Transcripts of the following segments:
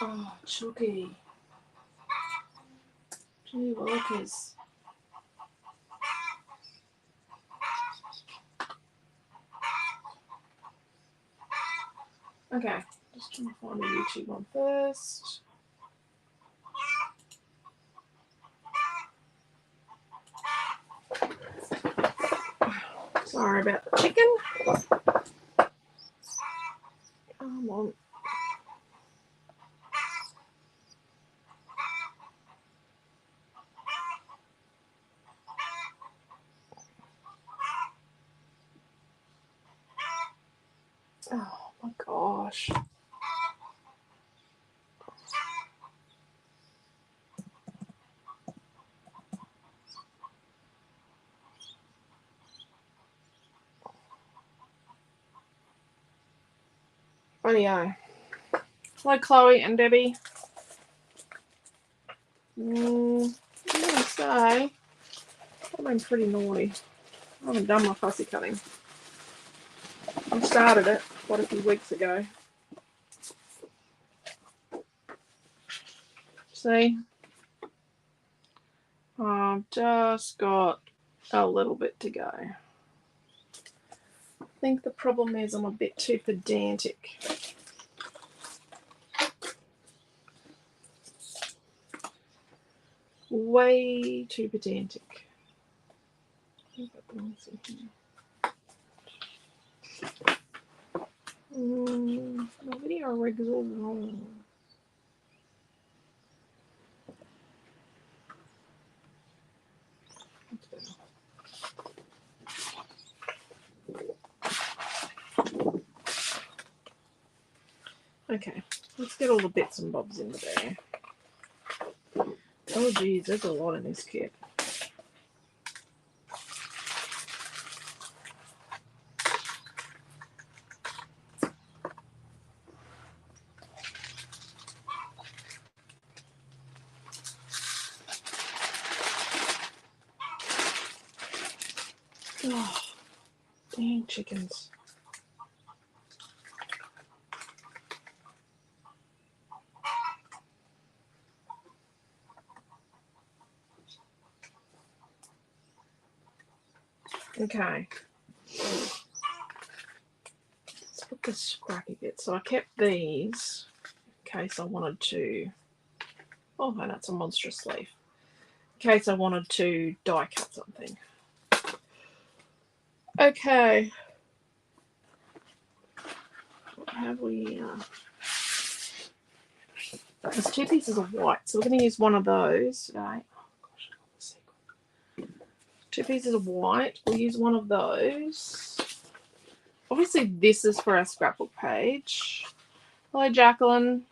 Oh, Chucky. Gee willikers. Okay, just trying to find a YouTube one first. Sorry about the chicken. Come on. Oh my gosh. Rightio. Hello, Chloe and Debbie. I'm going to say I've been pretty naughty. I haven't done my fussy cutting. I started it quite a few weeks ago. See? I've just got a little bit to go. I think the problem is I'm a bit too pedantic. Way too pedantic. My video rigs all wrong. Okay, let's get all the bits and bobs into there. Oh geez, there's a lot in this kit. Oh, dang chickens. Okay. Let's put this scrappy bit. So I kept these in case I wanted to. Oh, no, that's a monstrous leaf. In case I wanted to die cut something. Okay. What have we here? There's 2 pieces of white, so we're going to use one of those today. Oh, gosh, 2 pieces of white. We'll use one of those. Obviously, this is for our scrapbook page. Hello, Jacqueline.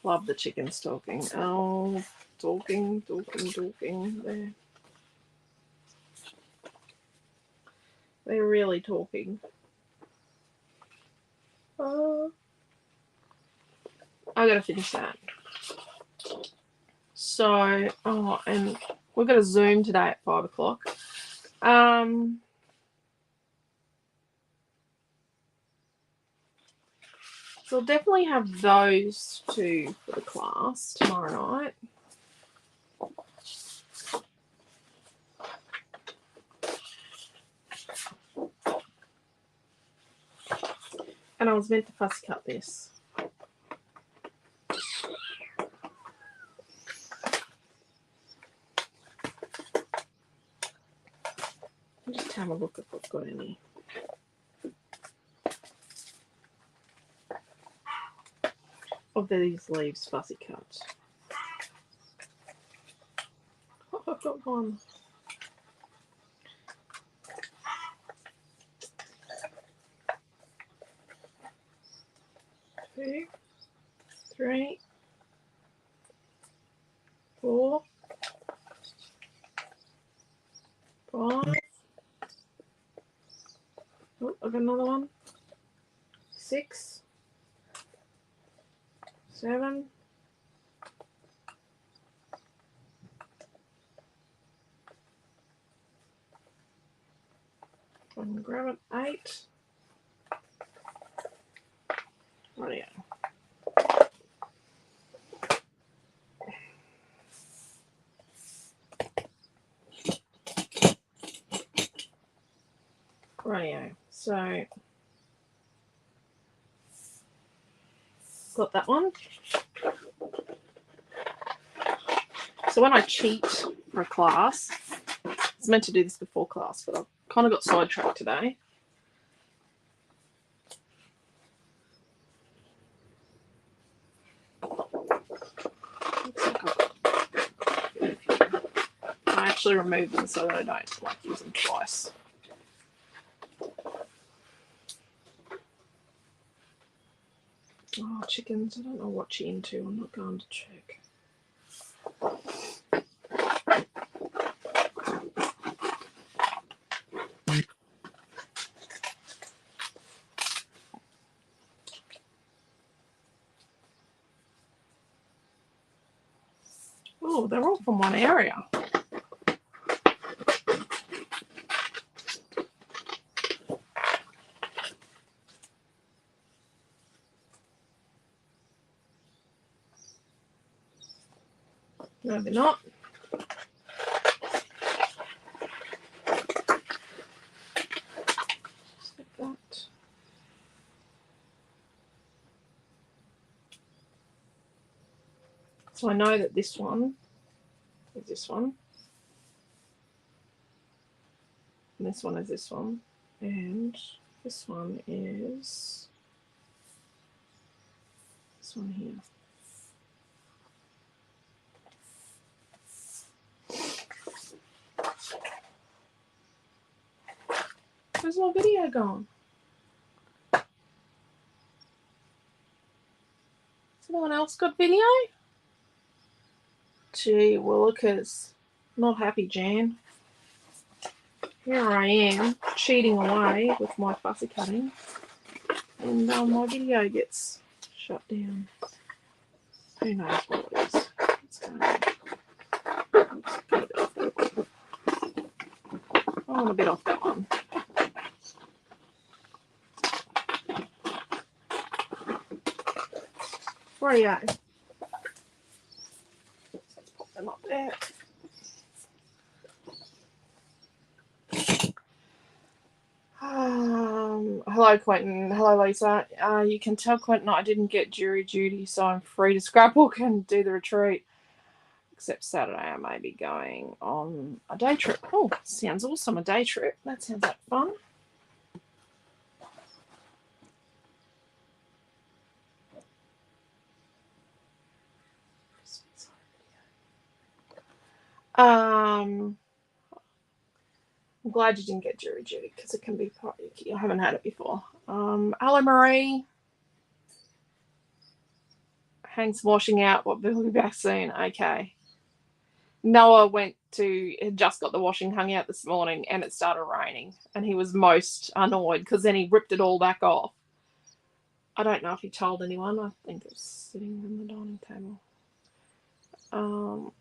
Love the chickens talking. Oh, talking. They're really talking. I gotta finish that. So, and we've got a Zoom today at 5 o'clock. So I'll definitely have those 2 for the class tomorrow night. And I was meant to fussy cut this. I'll just have a look if I've got any. Of these leaves fussy cut. Oh, I've got one. Two, 3, 4, 5. Oh, I've got another one. 6, 7. I can grab it. 8. Rightio. So got that one. So when I cheat for a class, I was meant to do this before class, but I kind of got sidetracked today. I actually removed them so that I don't like use them twice. Oh, chickens, I don't know what you're into. I'm not going to check. Oh, they're all from one area. No, they're not. Just like that. So I know that this one is this one. And this one is this one. And this one is this one here. Where's my video gone? Has anyone else got video? Gee willikers. Not happy, Jan. Here I am, cheating away with my fussy cutting. And my video gets shut down. Who knows what it is? What's going on? I want a bit off that one. Rightio. Let's pop them up there. Hello, Quentin. Hello, Lisa. You can tell Quentin I didn't get jury duty, so I'm free to scrapbook and do the retreat. Except Saturday, I may be going on a day trip. Oh, sounds awesome, a day trip. That sounds like fun. I'm glad you didn't get jury duty because it can be quite icky. I haven't had it before. Hello, Marie. Hank's washing out. What, we'll be back soon. Okay. Noah had just got the washing hung out this morning and it started raining and he was most annoyed because then he ripped it all back off. I don't know if he told anyone. I think it's sitting on the dining table.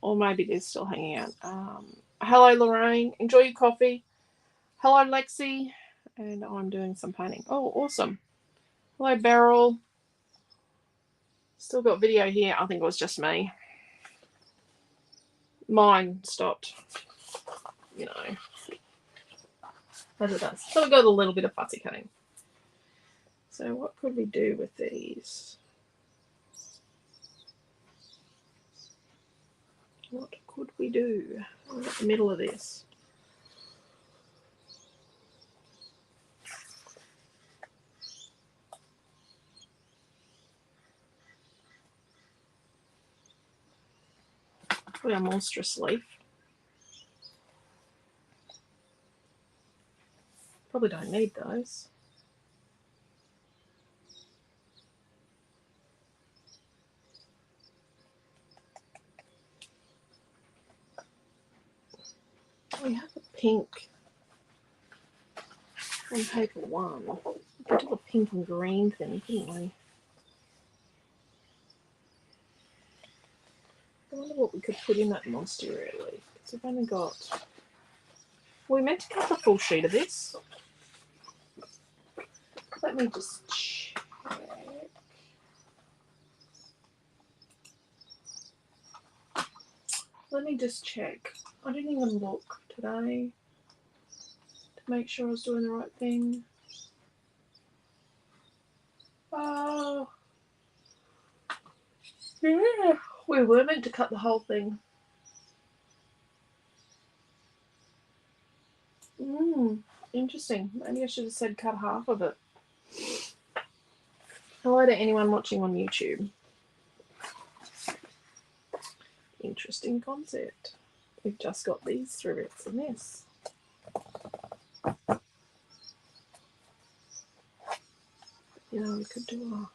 Or maybe they're still hanging out. Hello, Lorraine. Enjoy your coffee. Hello, Lexi. And I'm doing some painting. Oh, awesome. Hello, Beryl. Still got video here. I think it was just me. Mine stopped. You know. As it does. So we got a little bit of fussy cutting. So what could we do with these? What could we do? We're at the middle of this. Probably a monstrous leaf. Probably don't need those. We have a pink on paper one. We did a pink and green thing, didn't we? I wonder what we could put in that monstera leaf. Because we've only got... We meant to cut the full sheet of this. Let me just check. Let me just check. I didn't even look today to make sure I was doing the right thing. Yeah, we were meant to cut the whole thing. Interesting. Maybe I should have said cut half of it. Hello to anyone watching on YouTube. Interesting concept. We've just got these 3 bits in this. You know, we could do a...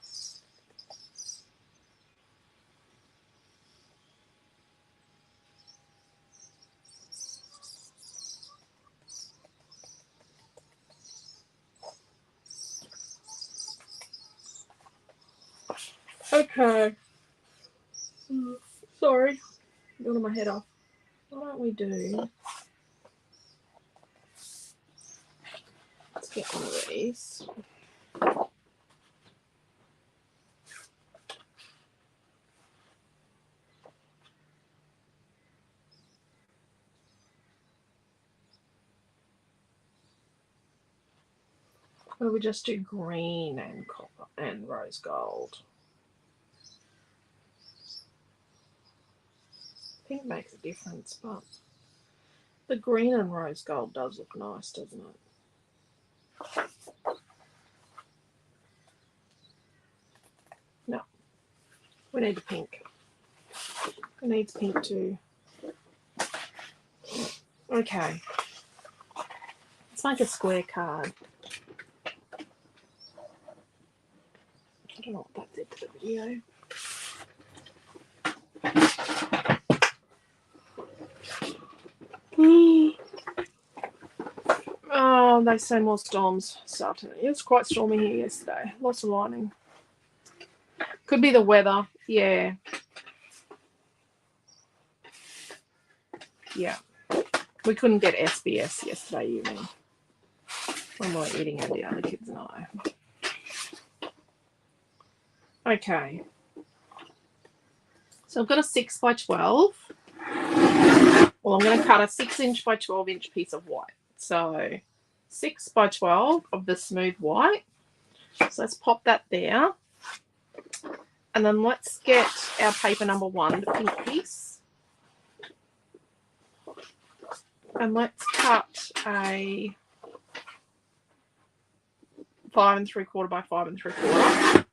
Okay. Sorry. Got my head off. What don't we do? Let's get one of these. Or we just do green and copper and rose gold? Pink makes a difference, but the green and rose gold does look nice, doesn't it? No, we need the pink. It needs pink too. Okay, let's make a square card. I don't know what that did to the video. Oh, they say more storms this afternoon. It was quite stormy here yesterday. Lots of lightning. Could be the weather. Yeah. Yeah. We couldn't get SBS yesterday evening when we were eating at the other kids and I. Okay. So I've got a 6 by 12. Well, I'm going to cut a 6-inch by 12-inch piece of white. So 6 by 12 of the smooth white. So let's pop that there. And then let's get our paper number 1, the pink piece. And let's cut a 5 3/4 by 5 3/4.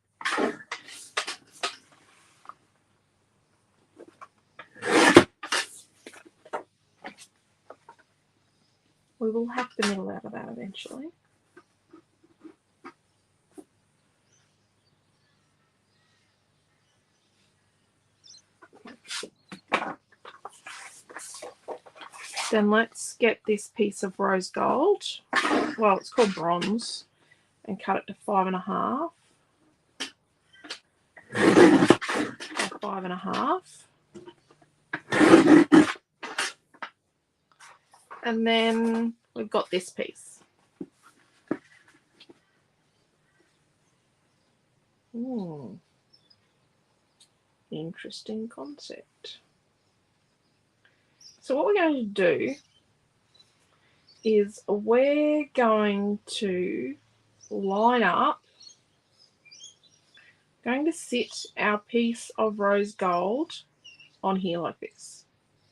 We will hack the middle out of that eventually. Then let's get this piece of rose gold. Well, it's called bronze, and cut it to 5 1/2. 5 1/2. And then we've got this piece. Interesting concept. So what we're going to do is we're going to line up, going to sit our piece of rose gold on here like this,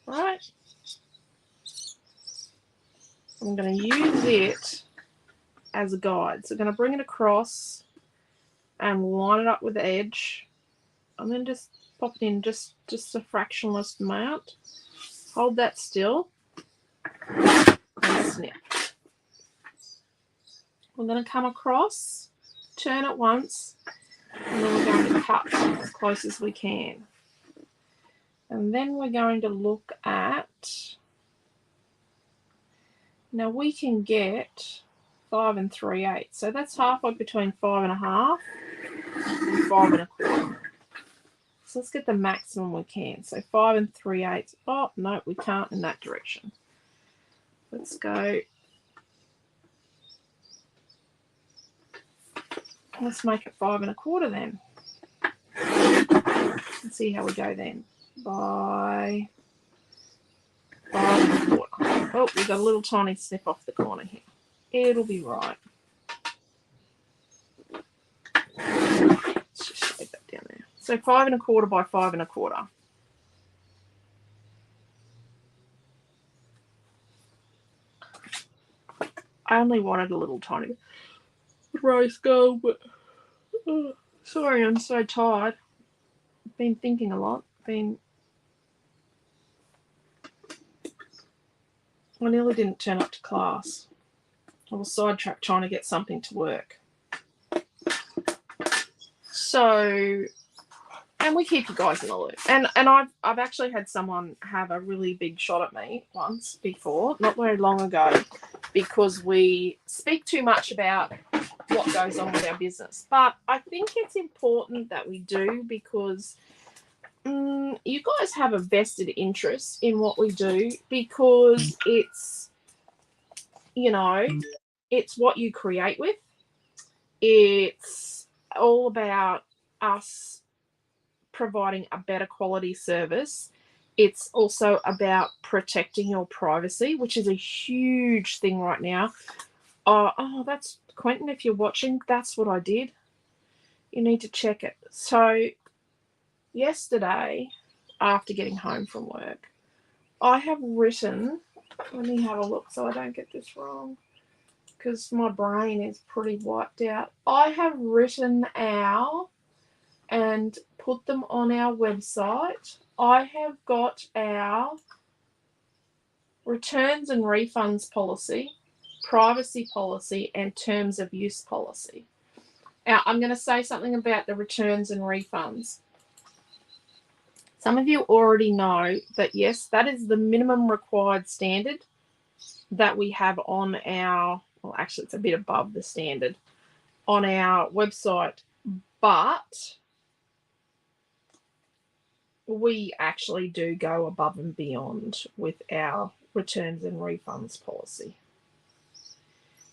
right? I'm going to use it as a guide. So I'm going to bring it across and line it up with the edge, and then just pop it in just a fractionless amount. Hold that still and snip. We're going to come across, turn it once, and then we're going to cut as close as we can. And then we're going to look at, now we can get 5 3/8. So that's halfway between 5 1/2 and 5 1/4. So let's get the maximum we can. So 5 3/8. Oh, no, we can't in that direction. Let's go. Let's make it 5 1/4 then. Let's see how we go then. By 5 1/4. Oh, we've got a little tiny snip off the corner here. It'll be right. Let's just shade that down there. So 5 1/4 by 5 1/4. I only wanted a little tiny rose gold, but sorry, I'm so tired. Been thinking a lot. I nearly didn't turn up to class. I was sidetracked trying to get something to work. So, and we keep you guys in the loop. And I've actually had someone have a really big shot at me once before, not very long ago, because we speak too much about what goes on with our business. But I think it's important that we do, because you guys have a vested interest in what we do, because it's, you know, it's what you create with. It's all about us providing a better quality service. It's also about protecting your privacy, which is a huge thing right now. Oh, that's Quentin. If you're watching, that's what I did. You need to check it. So yesterday, after getting home from work, I have written, let me have a look so I don't get this wrong, because my brain is pretty wiped out. I have written our and put them on our website. I have got our returns and refunds policy, privacy policy, and terms of use policy. Now, I'm going to say something about the returns and refunds. Some of you already know that, yes, that is the minimum required standard that we have on our, well, actually, it's a bit above the standard on our website, but we actually do go above and beyond with our returns and refunds policy.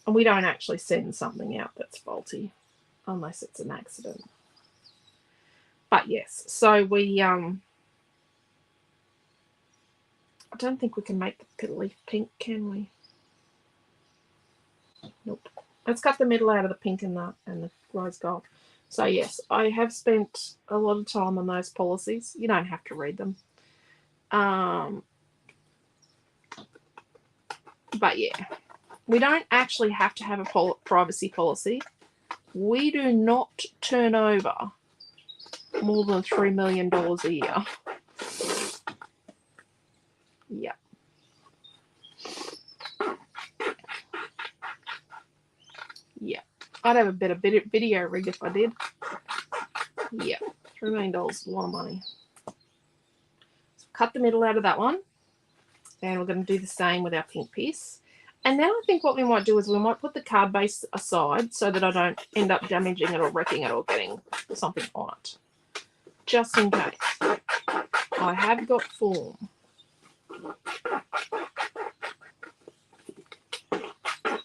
And we don't actually send something out that's faulty unless it's an accident. But yes, so we I don't think we can make the leaf pink, can we? Nope. Let's cut the middle out of the pink and the rose gold. So yes, I have spent a lot of time on those policies. You don't have to read them. But yeah, we don't actually have to have a privacy policy. We do not turn over more than $3 million a year. Yeah. Yeah. I'd have a better video rig if I did. Yeah. $3 million is a lot of money. So cut the middle out of that one. And we're going to do the same with our pink piece. And then I think what we might do is we might put the card base aside so that I don't end up damaging it or wrecking it or getting something on it. Just in case. I have got form.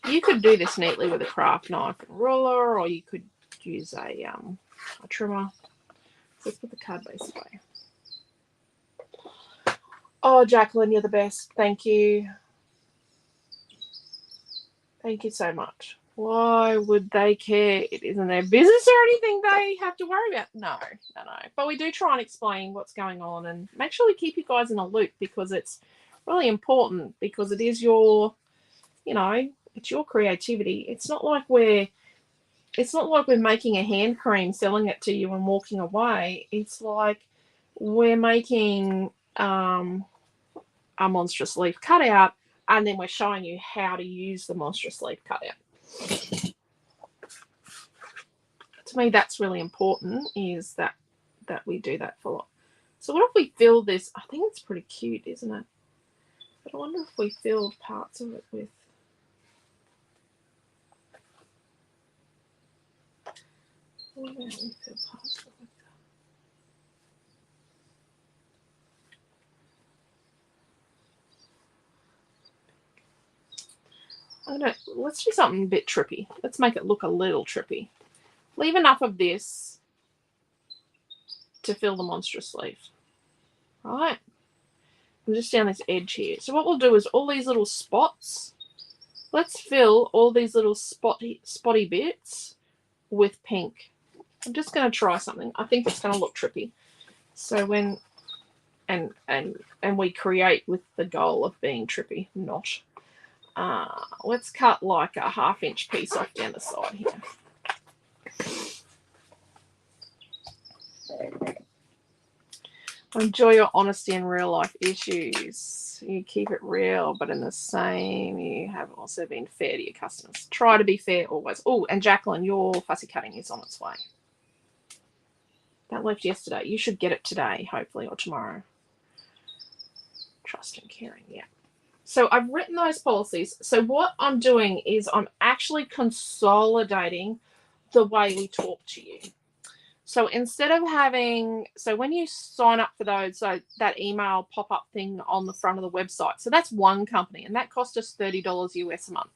You could do this neatly with a craft knife and ruler, or you could use a trimmer. So let's put the card base away. Oh, Jacqueline, you're the best. Thank you. Thank you so much. Why would they care? It isn't their business or anything they have to worry about. No. But we do try and explain what's going on and make sure we keep you guys in a loop, because it's really important, because it is your, it's your creativity. It's not like we're making a hand cream, selling it to you and walking away. It's like we're making a monstrous leaf cutout, and then we're showing you how to use the monstrous leaf cutout. To me, that's really important, is that we do that for. So what if we fill this? I think it's pretty cute, isn't it? But I wonder if we filled parts of it with. What about we fill parts of it? Let's do something a bit trippy. Let's make it look a little trippy. Leave enough of this to fill the monstrous leaf. Right? I'm just down this edge here. So what we'll do is all these little spots, let's fill all these little spotty bits with pink. I'm just going to try something. I think it's going to look trippy. So when and we create with the goal of being trippy, not. Let's cut like a 1/2 inch piece off down the side here. Enjoy your honesty in real life issues. You keep it real, but in the same, you have also been fair to your customers. Try to be fair always. Oh, and Jacqueline, your fussy cutting is on its way. That left yesterday. You should get it today, hopefully, or tomorrow. Trust and caring, yeah. So I've written those policies. So what I'm doing is I'm actually consolidating the way we talk to you. So instead of having, so when you sign up for those, so that email pop-up thing on the front of the website, so that's one company, and that cost us $30 US a month.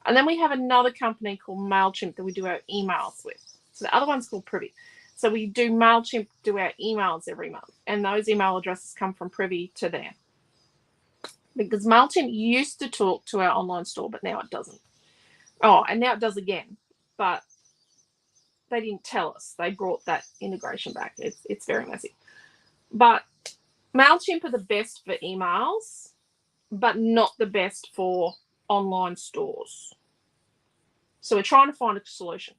And then we have another company called MailChimp that we do our emails with. So the other one's called Privy. So we do MailChimp, do our emails every month, and those email addresses come from Privy to there. Because MailChimp used to talk to our online store, but now it doesn't. Oh, and now it does again, but they didn't tell us. They brought that integration back. It's very messy. But MailChimp are the best for emails, but not the best for online stores. So we're trying to find a solution.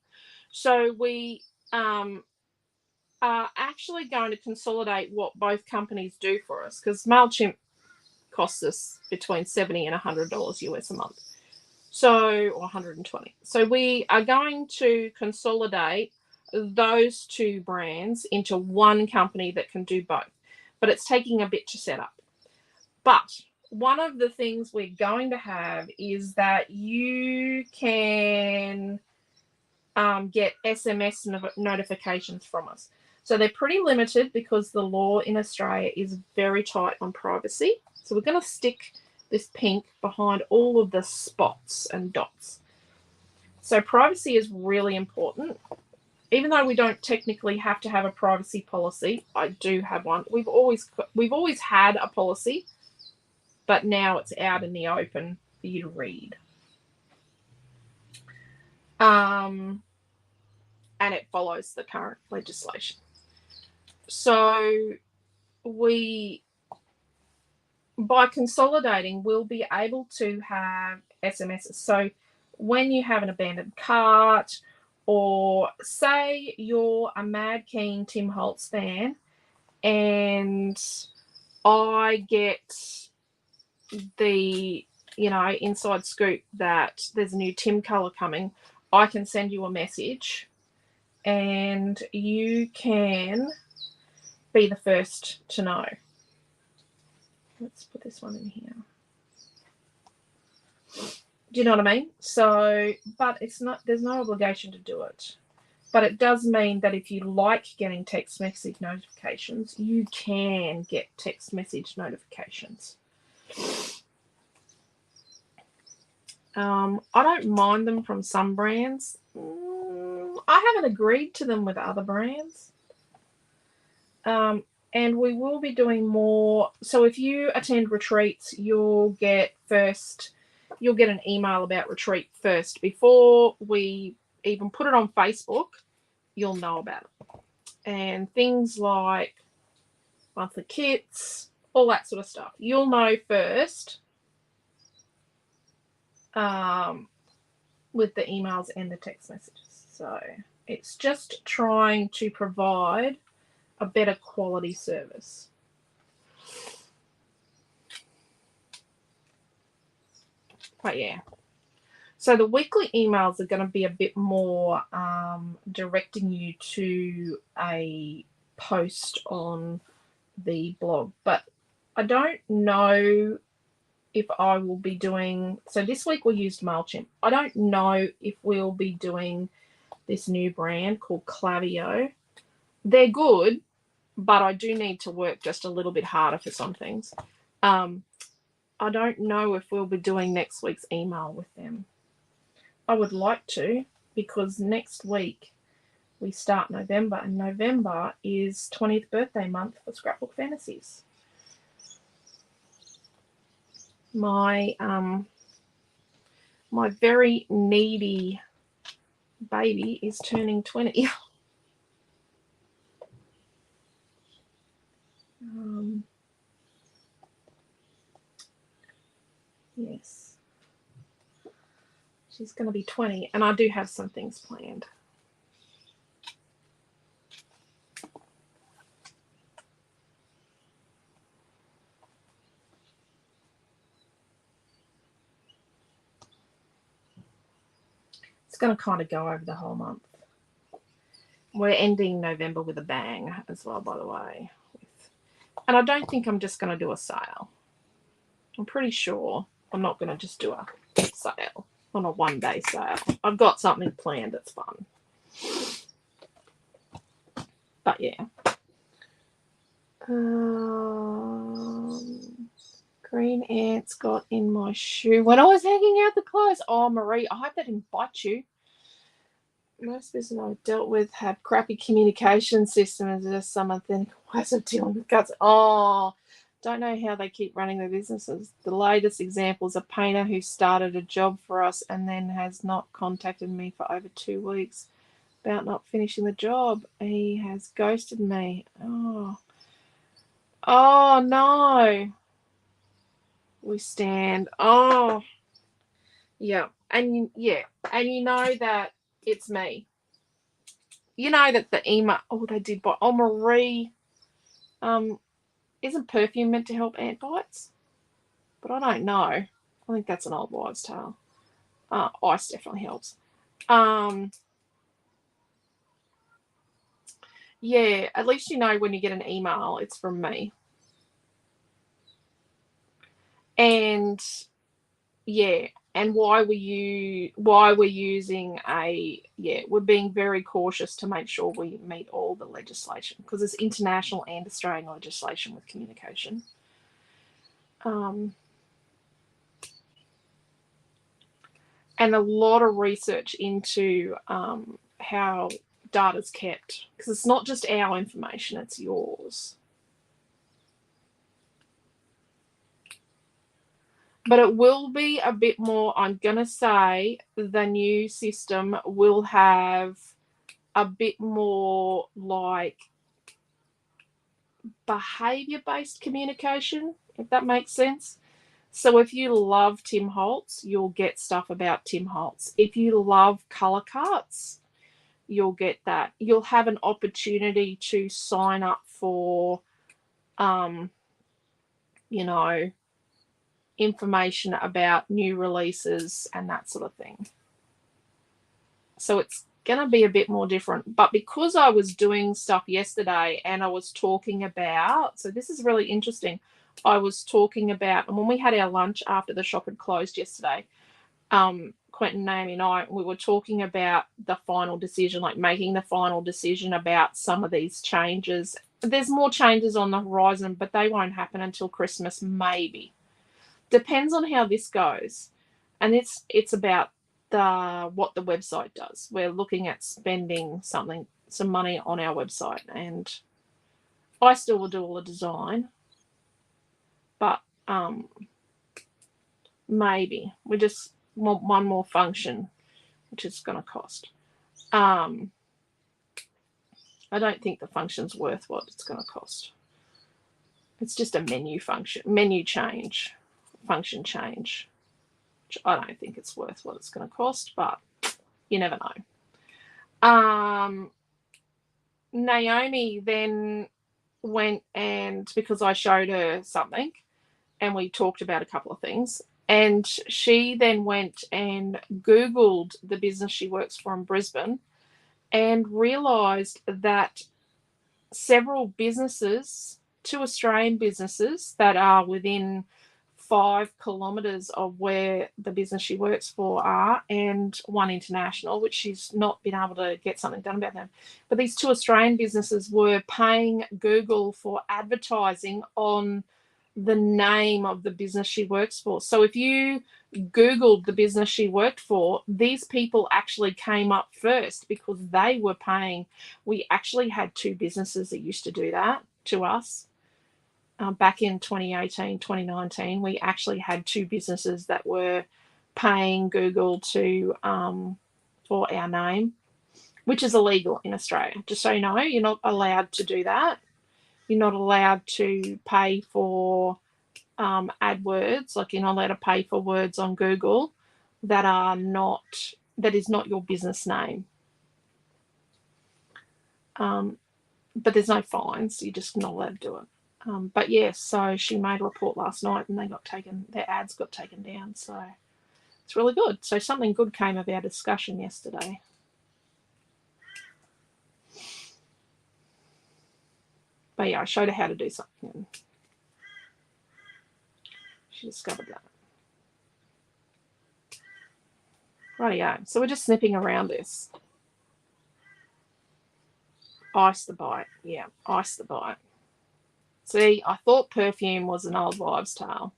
So we are actually going to consolidate what both companies do for us, because MailChimp costs us between $70 and $100 US a month. So, or 120. So we are going to consolidate those two brands into one company that can do both. But it's taking a bit to set up. But one of the things we're going to have is that you can get SMS notifications from us. So they're pretty limited because the law in Australia is very tight on privacy. So we're going to stick this pink behind all of the spots and dots. So privacy is really important. Even though we don't technically have to have a privacy policy, I do have one. We've always had a policy, but now it's out in the open for you to read. And it follows the current legislation. So by consolidating, we'll be able to have SMSs. So when you have an abandoned cart, or say you're a mad keen Tim Holtz fan and I get the inside scoop that there's a new Tim color coming, I can send you a message and you can be the first to know. Let's put this one in here. Do you know what I mean? So, but it's not, there's no obligation to do it. But it does mean that if you like getting text message notifications, you can get text message notifications. I don't mind them from some brands. I haven't agreed to them with other brands. And we will be doing more. So if you attend retreats, you'll get an email about retreat first. Before we even put it on Facebook, you'll know about it. And things like monthly kits, all that sort of stuff. You'll know first with the emails and the text messages. So it's just trying to provide a better quality service. But yeah. So the weekly emails are going to be a bit more directing you to a post on the blog. But I don't know if I will be doing... So this week we used MailChimp. I don't know if we'll be doing this new brand called Klaviyo. They're good, but I do need to work just a little bit harder for some things. I don't know if we'll be doing next week's email with them. I would like to, because next week we start November, and November is 20th birthday month for Scrapbook Fantasies. My very needy baby is turning 20. Yes. She's going to be 20, and I do have some things planned. It's going to kind of go over the whole month. We're ending November with a bang as well, by the way. And I don't think I'm just going to do a sale. I'm pretty sure I'm not going to just do a sale on a one-day sale. I've got something planned that's fun. But yeah. Green ants got in my shoe when I was hanging out the clothes. Oh, Marie, I hope that didn't bite you. Most business I've dealt with have crappy communication systems. There's some authentic ways of dealing with guts. Oh, don't know how they keep running their businesses. The latest example is a painter who started a job for us and then has not contacted me for over 2 weeks about not finishing the job. He has ghosted me. Oh no. We stand. Oh, yeah. And you know that it's me. You know that the email. Oh, they did buy. Oh, Marie. Isn't perfume meant to help ant bites? But I don't know. I think that's an old wives' tale. Ice definitely helps. Yeah. At least you know when you get an email, it's from me. And yeah. And why we're using we're being very cautious to make sure we meet all the legislation because there's international and Australian legislation with communication. And a lot of research into how data's kept because it's not just our information, it's yours. But it will be a bit more, I'm going to say the new system will have a bit more like behavior-based communication, if that makes sense. So if you love Tim Holtz, you'll get stuff about Tim Holtz. If you love color carts, you'll get that. You'll have an opportunity to sign up for, information about new releases and that sort of thing. So it's going to be a bit more different. But because I was doing stuff yesterday and I was talking about, so this is really interesting. I was talking about, and when we had our lunch after the shop had closed yesterday, Quentin, Naomi, and I, we were talking about the final decision, like making the final decision about some of these changes. There's more changes on the horizon, but they won't happen until Christmas, maybe. Depends on how this goes. And it's about what the website does. We're looking at spending some money on our website, and I still will do all the design, but maybe we just want one more function, which is going to cost. I don't think the function's worth what it's going to cost. It's just a menu change, function change, which I don't think it's worth what it's going to cost, but you never know. Naomi then went and, because I showed her something and we talked about a couple of things, and she then went and Googled the business she works for in Brisbane and realised that several businesses, 2 Australian businesses that are within 5 kilometres of where the business she works for are, and 1 international, which she's not been able to get something done about them. But these 2 Australian businesses were paying Google for advertising on the name of the business she works for. So if you Googled the business she worked for, these people actually came up first because they were paying. We actually had 2 businesses that used to do that to us. Back in 2018, 2019, we actually had 2 businesses that were paying Google to for our name, which is illegal in Australia. Just so you know, you're not allowed to do that. You're not allowed to pay for AdWords, like you're not allowed to pay for words on Google that is not your business name. But there's no fines. You're just not allowed to do it. But yes, so she made a report last night, and their ads got taken down. So it's really good. So something good came of our discussion yesterday. But yeah, I showed her how to do something, and she discovered that. Rightio. So we're just snipping around this. Ice the bite. Yeah, ice the bite. See, I thought perfume was an old wives' tale.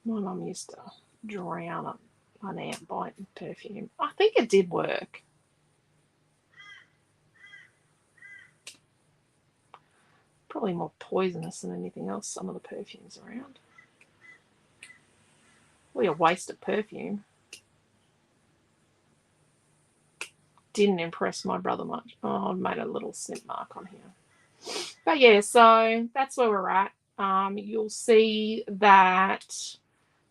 My mum used to drown an ant bite in perfume. I think it did work. Probably more poisonous than anything else, some of the perfumes around. Well, a waste of perfume. Didn't impress my brother much. Oh, I made a little snip mark on here. But yeah, so that's where we're at. You'll see that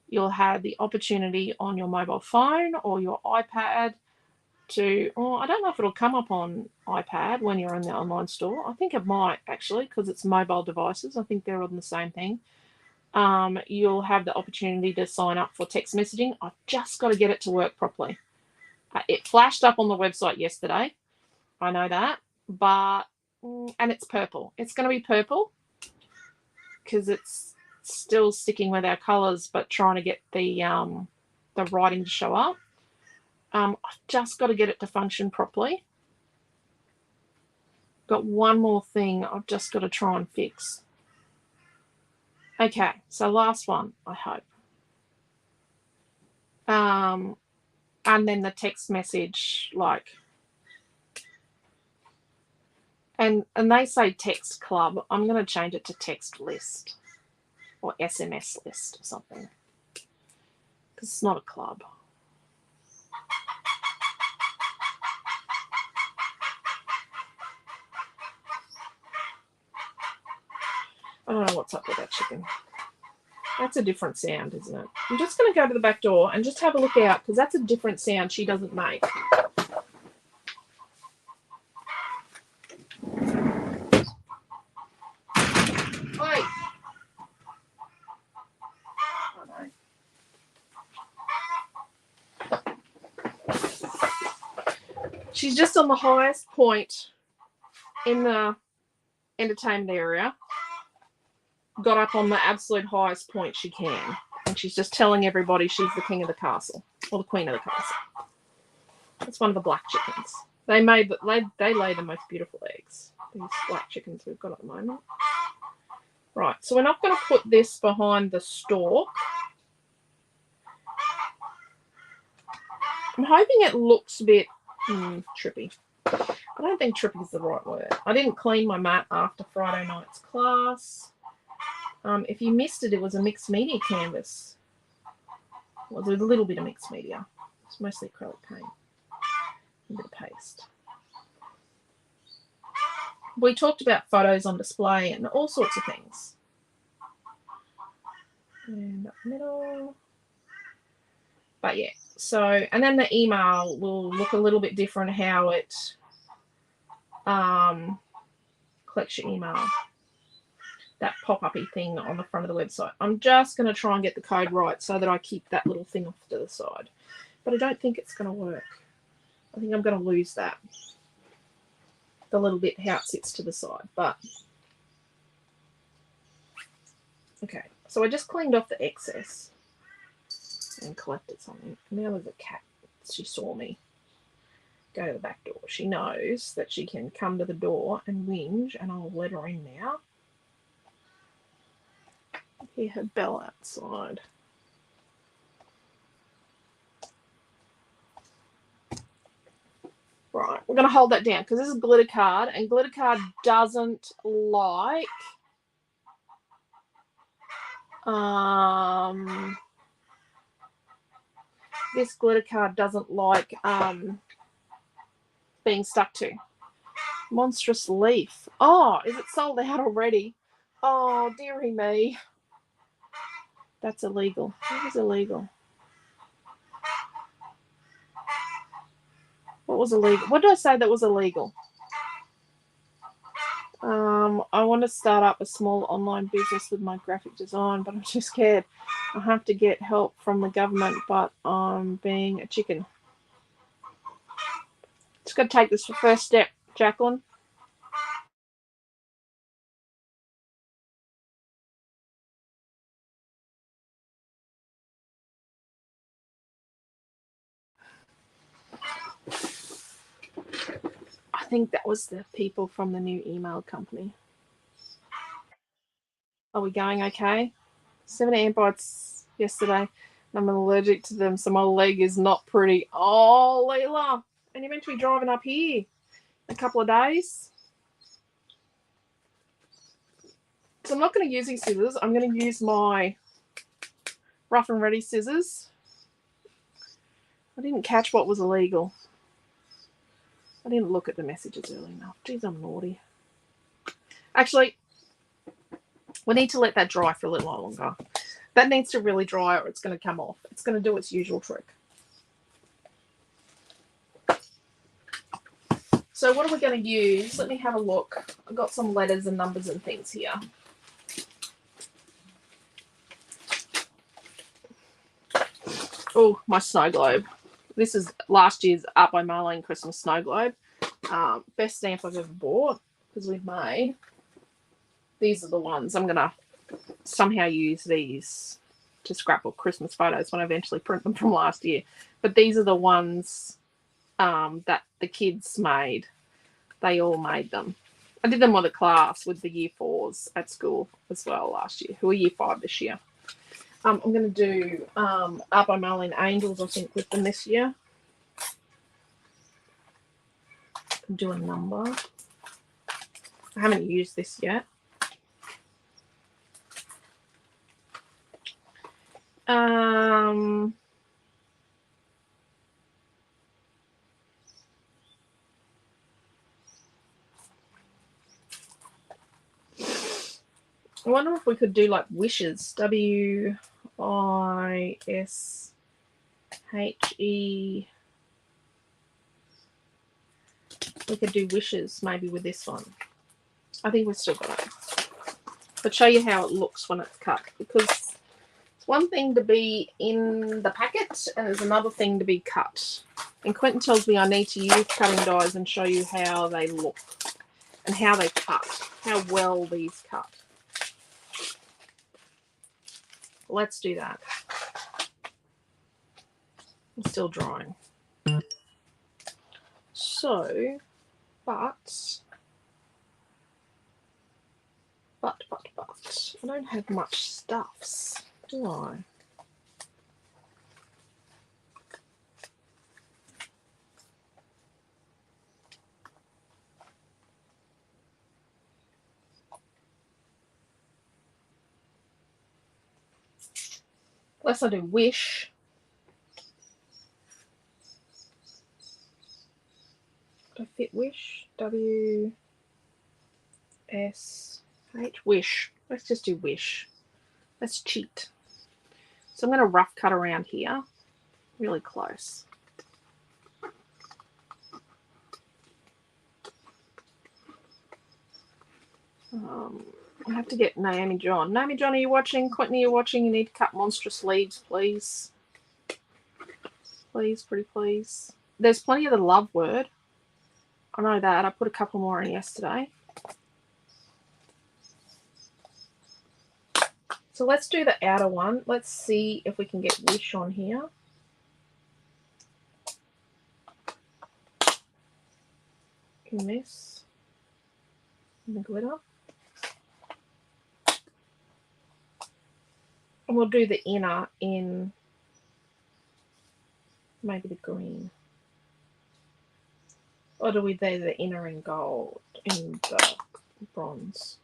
you'll have the opportunity on your mobile phone or your iPad to, I don't know if it'll come up on iPad when you're in the online store. I think it might actually, because it's mobile devices. I think they're on the same thing. You'll have the opportunity to sign up for text messaging. I've just got to get it to work properly. It flashed up on the website yesterday. I know that, but and it's purple. It's going to be purple because it's still sticking with our colours, but trying to get the writing to show up. I've just got to get it to function properly. Got one more thing I've just got to try and fix. Okay, so last one, I hope. And then the text message, like, and they say text club. I'm going to change it to text list or SMS list or something, because it's not a club. I don't know what's up with that chicken. That's a different sound, isn't it? I'm just going to go to the back door and just have a look out, because that's a different sound she doesn't make. Oi! Oh, no. She's just on the highest point in the entertainment area. Got up on the absolute highest point she can, and she's just telling everybody she's the king of the castle, or the queen of the castle. That's one of the black chickens. They lay the most beautiful eggs. These black chickens we've got at the moment. Right, so we're not going to put this behind the stalk. I'm hoping it looks a bit trippy. I don't think trippy is the right word. I didn't clean my mat after Friday night's class. If you missed it, it was a mixed media canvas. Well, there's a little bit of mixed media. It's mostly acrylic paint. A bit of paste. We talked about photos on display and all sorts of things. And up the middle. But yeah, so, and then the email will look a little bit different how it collects your email. That pop-up-y thing on the front of the website. I'm just going to try and get the code right so that I keep that little thing off to the side. But I don't think it's going to work. I think I'm going to lose that. The little bit how it sits to the side. But, okay. So I just cleaned off the excess and collected something. Now there's a cat. She saw me go to the back door. She knows that she can come to the door and whinge, and I'll let her in now. Hear her bell outside. Right, we're going to hold that down because this is glitter card, and glitter card doesn't like this glitter card doesn't like being stuck to. Monstrous leaf. Oh, is it sold out already? Oh, dearie me. That's illegal. What was illegal? What was illegal? What did I say that was illegal? I want to start up a small online business with my graphic design, but I'm too scared. I have to get help from the government, but I'm being a chicken. Just got to take this first step, Jacqueline. I think that was the people from the new email company. Are we going okay? 7 ant bites yesterday. I'm allergic to them, so my leg is not pretty. Oh, Leela. And you're meant to be driving up here in a couple of days. So I'm not going to use these scissors. I'm going to use my rough and ready scissors. I didn't catch what was illegal. I didn't look at the messages early enough. Geez, I'm naughty. Actually, we need to let that dry for a little while longer. That needs to really dry or it's going to come off. It's going to do its usual trick. So what are we going to use? Let me have a look. I've got some letters and numbers and things here. Oh, my snow globe. This is last year's Art by Marlene Christmas snow globe. Best stamp I've ever bought because we've made. These are the ones. I'm going to somehow use these to scrapbook Christmas photos when I eventually print them from last year. But these are the ones that the kids made. They all made them. I did them with a class with the year 4s at school as well last year, who are year 5 this year. I'm going to do Art by Marlene Angels, I think, with them this year. Do a number. I haven't used this yet. I wonder if we could do like wishes. WISHE. We could do wishes maybe with this one. I think we've still got it. But show you how it looks when it's cut, because it's one thing to be in the packet and there's another thing to be cut. And Quentin tells me I need to use cutting dies and show you how they look and how they cut, how well these cut. Let's do that. I'm still drying. So, but I don't have much stuffs, do I? Unless I do wish. Do I fit wish? WSH. Wish. Let's just do wish. Let's cheat. So I'm going to rough cut around here. Really close. I have to get Naomi John. Naomi John, are you watching? Quentin, are you watching? You need to cut monstrous leaves, please. Please, pretty please. There's plenty of the love word. I know that. I put a couple more in yesterday. So let's do the outer one. Let's see if we can get wish on here. In this. In the glitter. And we'll do the inner in maybe the green. Or do we do the inner in gold, in the bronze?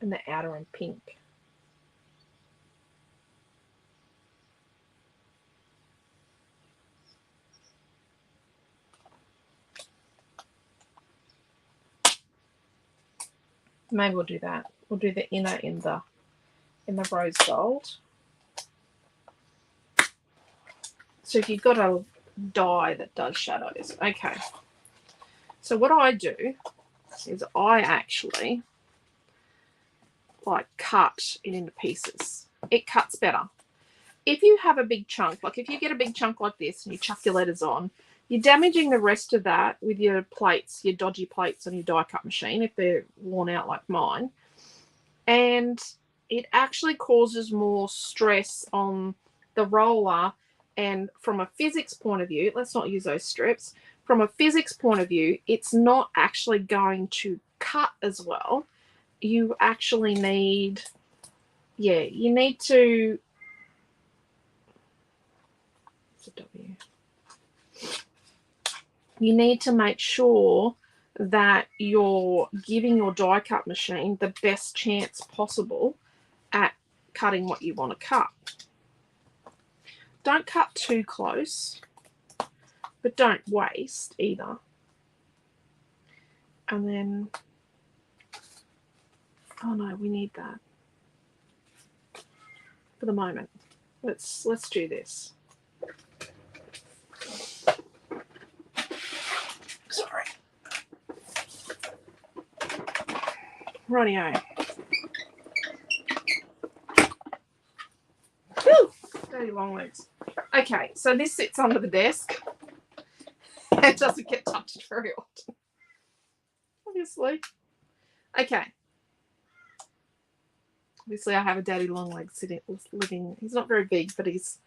And the outer in pink. Maybe we'll do that. We'll do the inner in the rose gold. So if you've got a die that does shadows. Okay. So what I do is I actually like cut it into pieces. It cuts better. If you have a big chunk, like if you get a big chunk like this and you chuck your letters on, you're damaging the rest of that with your plates, your dodgy plates on your die cut machine if they're worn out like mine. And it actually causes more stress on the roller. And from a physics point of view, let's not use those strips. From a physics point of view, it's not actually going to cut as well. You actually need, you need to, it's a W. You need to make sure that you're giving your die cut machine the best chance possible at cutting what you want to cut. Don't cut too close, but don't waste either. And then, oh no, we need that for the moment. Let's do this. Sorry. Rightio. Woo! Dirty long legs. Okay, so this sits under the desk. It doesn't get touched very often, obviously. Okay. Obviously, I have a daddy long leg living. He's not very big, but he's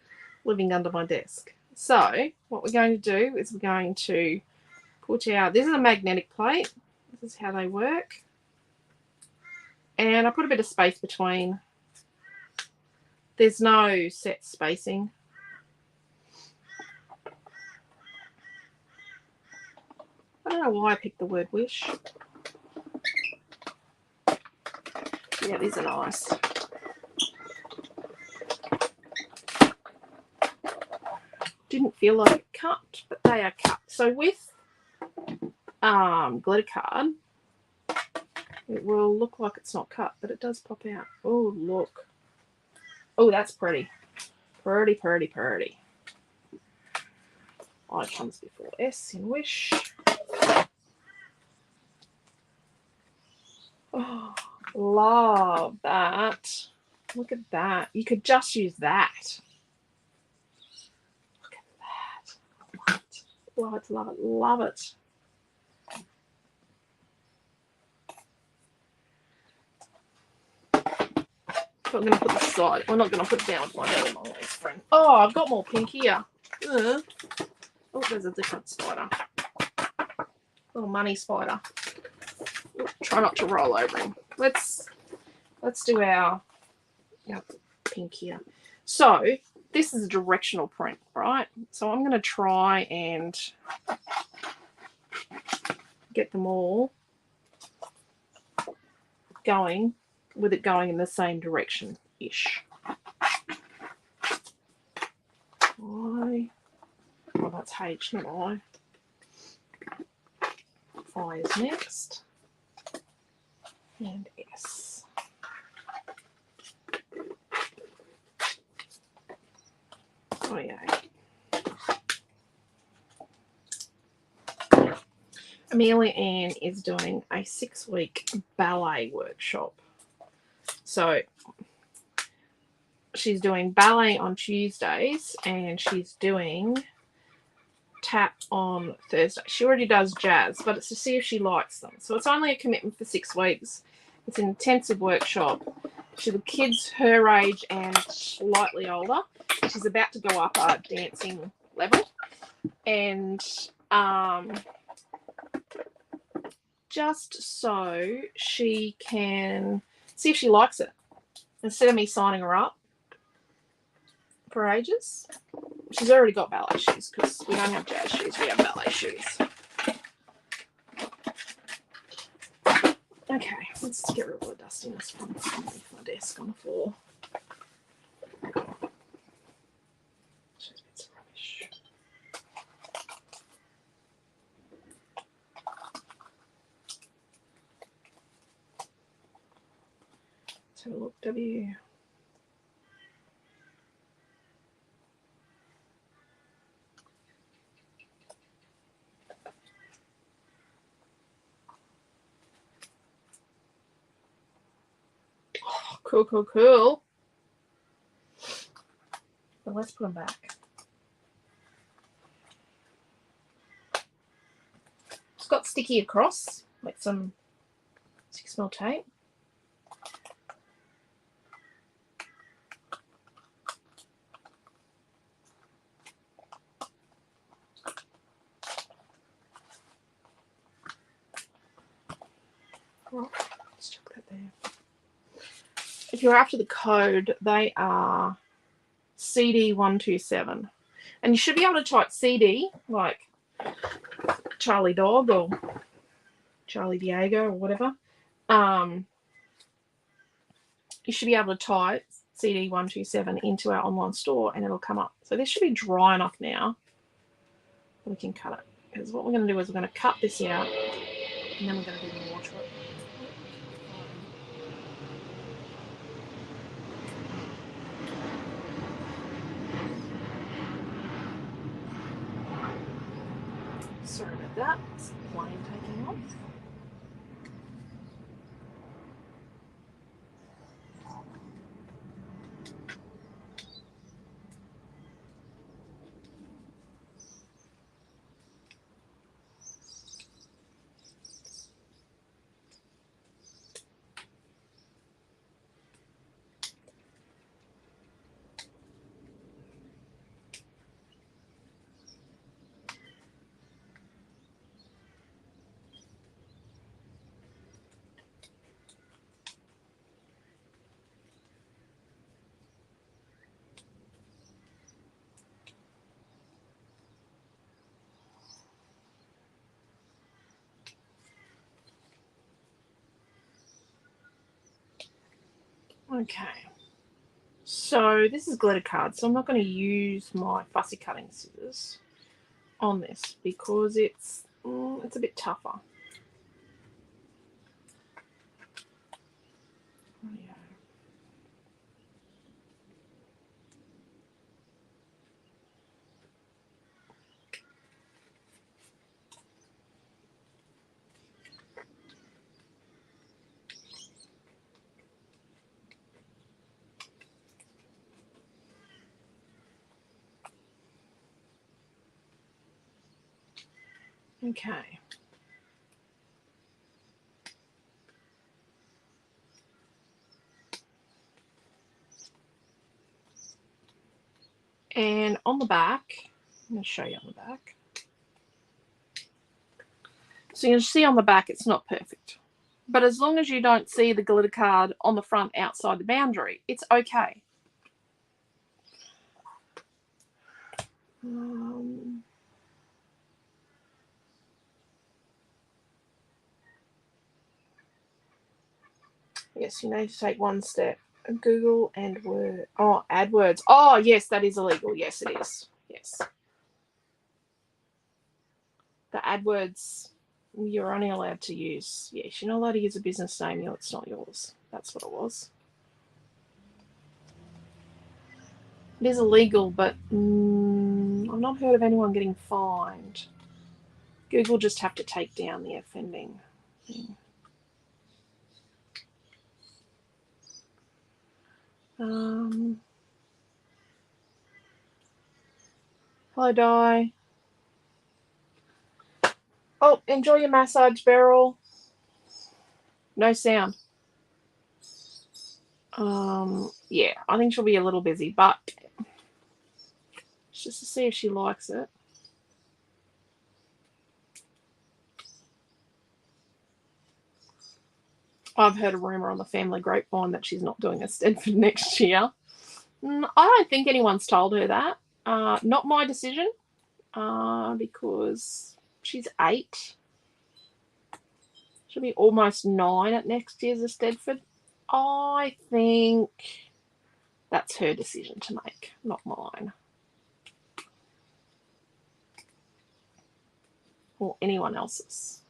living under my desk. So what we're going to do is we're going to put out, this is a magnetic plate. This is how they work. And I put a bit of space between. There's no set spacing. I don't know why I picked the word wish. Yeah, these are nice. Didn't feel like it cut, but they are cut. So with glitter card, it will look like it's not cut, but it does pop out. Oh, look. Oh, that's pretty. Pretty, pretty, pretty. I comes before S in wish. Oh, love that. Look at that. You could just use that. Look at that. Love it. Love it. Love it. Love it. I'm going to put this aside. We're not going to put it down with my daddy long legs friend. Oh, I've got more pink here. Oh, there's a different spider. Little money spider. Try not to roll over him. Let's do our pink here. So this is a directional print, right? So I'm going to try and get them all going with it going in the same direction-ish. I, well, that's H, not I. I is next. And S. Oh, yeah. Amelia Ann is doing a 6-week ballet workshop. So she's doing ballet on Tuesdays and she's doing tap on Thursday. She already does jazz, but it's to see if she likes them. So it's only a commitment for 6 weeks. It's an intensive workshop. She's the kids her age and slightly older. She's about to go up a dancing level. And just so she can see if she likes it. Instead of me signing her up for ages. She's already got ballet shoes because we don't have jazz shoes, we have ballet shoes. Okay, let's get rid of the dustiness from my desk on the floor. It's rubbish. have a look, W. Oh, cool, cool, cool. But let's put them back. It's got sticky across, like some 6mm tape. Oh, let's chuck that there. If you're after the code, they are CD127. And you should be able to type CD, like Charlie Dog or Charlie Diego or whatever. You should be able to type CD127 into our online store and it'll come up. So this should be dry enough now that we can cut it. Because what we're going to do is we're going to cut this out and then we're going to do the water it. Sorry about that. It's the plane taking off. Okay, so this is glitter card, so I'm not going to use my fussy cutting scissors on this because it's a bit tougher. Okay. And on the back, I'm going to show you on the back. So you can see on the back it's not perfect. But as long as you don't see the glitter card on the front outside the boundary, it's okay. Yes, you need to take one step. Google and Word. Oh, AdWords. Oh, yes, that is illegal. Yes, it is. Yes. The AdWords, you're only allowed to use. Yes, you're not allowed to use a business name. It's not yours. That's what it was. It is illegal, but I've not heard of anyone getting fined. Google just have to take down the offending thing. Hello, Di. Oh, enjoy your massage, Beryl. No sound. Yeah, I think she'll be a little busy, but just to see if she likes it. I've heard a rumor on the family grapevine that she's not doing a Stanford next year. I don't think anyone's told her that. Not my decision, because she's 8. She'll be almost 9 at next year's Stanford. I think that's her decision to make, not mine. Or anyone else's.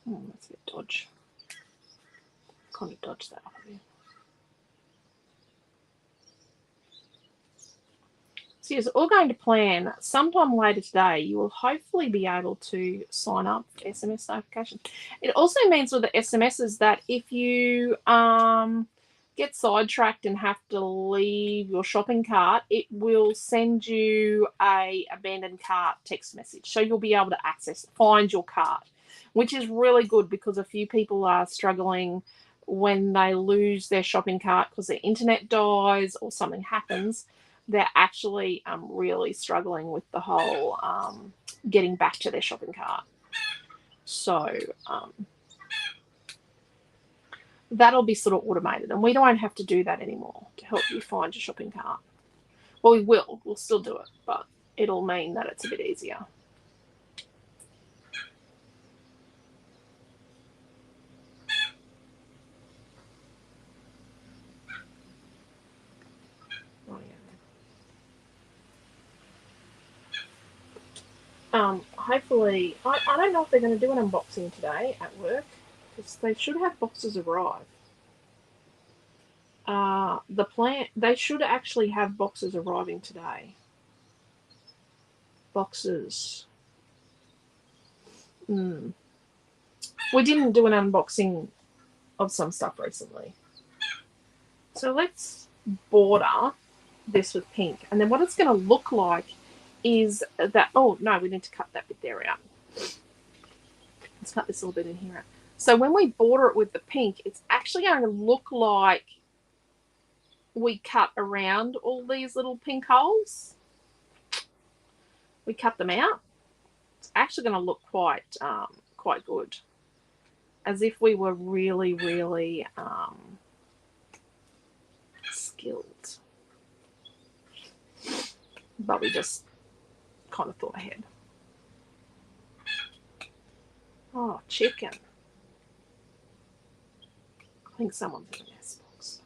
That's a bit dodge. Kind of dodge that off of you. So yes, all going to plan. Sometime later today, you will hopefully be able to sign up for SMS notifications. It also means with the SMSs that if you get sidetracked and have to leave your shopping cart, it will send you a abandoned cart text message. So you'll be able to find your cart, which is really good because a few people are struggling when they lose their shopping cart because their internet dies or something happens. They're actually really struggling with the whole getting back to their shopping cart. So that'll be sort of automated, and we don't have to do that anymore to help you find your shopping cart. Well, we will. We'll still do it, but it'll mean that it's a bit easier. Hopefully, I don't know if they're going to do an unboxing today at work because they should have boxes arrive. They should actually have boxes arriving today. Boxes. We didn't do an unboxing of some stuff recently. So let's border this with pink. And then what it's going to look like is that, oh no, we need to cut that bit there out. Let's cut this little bit in here out. So when we border it with the pink, it's actually going to look like we cut around all these little pink holes. We cut them out. It's actually going to look quite good. As if we were really, really skilled. But we just kind of thought ahead. Oh, chicken. I think someone's in the nest box.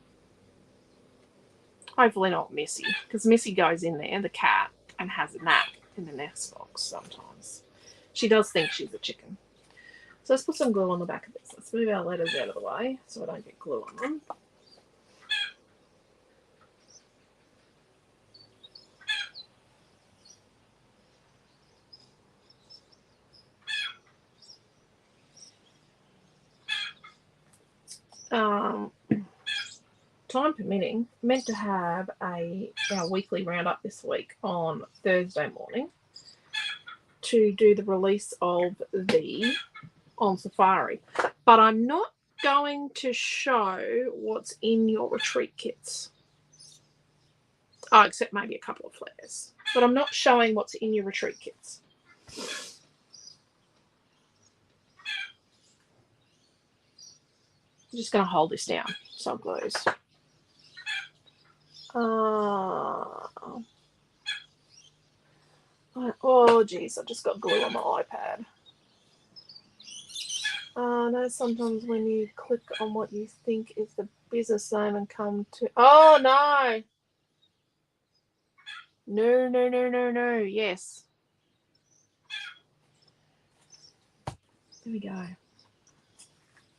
Hopefully not Missy, because Missy goes in there, the cat, and has a nap in the nest box sometimes. She does think she's a chicken. So let's put some glue on the back of this. Let's move our letters out of the way so I don't get glue on them. Time permitting, meant to have our weekly roundup this week on Thursday morning to do the release of the on Safari. But I'm not going to show what's in your retreat kits. Oh, except maybe a couple of flares. But I'm not showing what's in your retreat kits. I'm just going to hold this down so it glues. Oh, geez, I just got glue on my iPad. No, sometimes when you click on what you think is the business name and come to... Oh, no. No. Yes. There we go.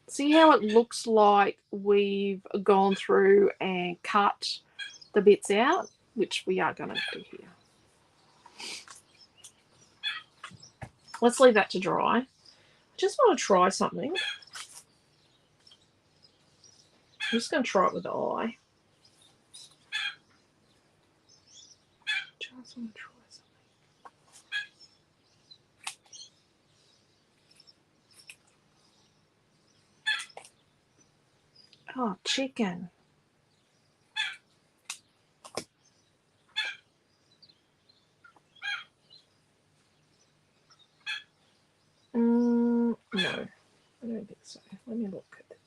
See how it looks like we've gone through and cut the bits out, which we are going to do here. Let's leave that to dry. I just want to try something. I'm just going to try it with the eye. Just want to try something. Oh, chicken. No, I don't think so. Let me look at this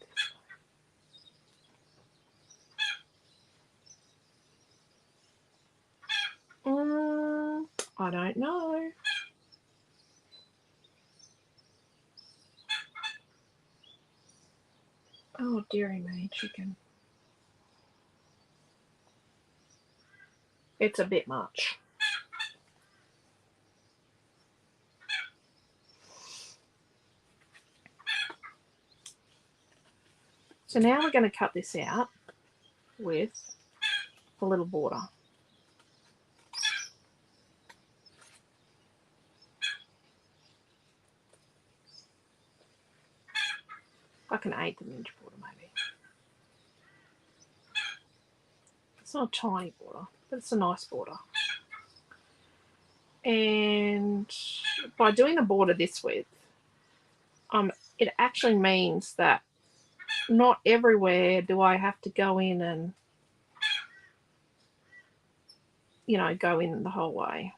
one. I don't know. Oh, dearie me, chicken. It's a bit much. So now we're going to cut this out with a little border. Like an 1/8 inch border maybe. It's not a tiny border, but it's a nice border. And by doing the border this width, it actually means that not everywhere do I have to go in and, you know, go in the whole way.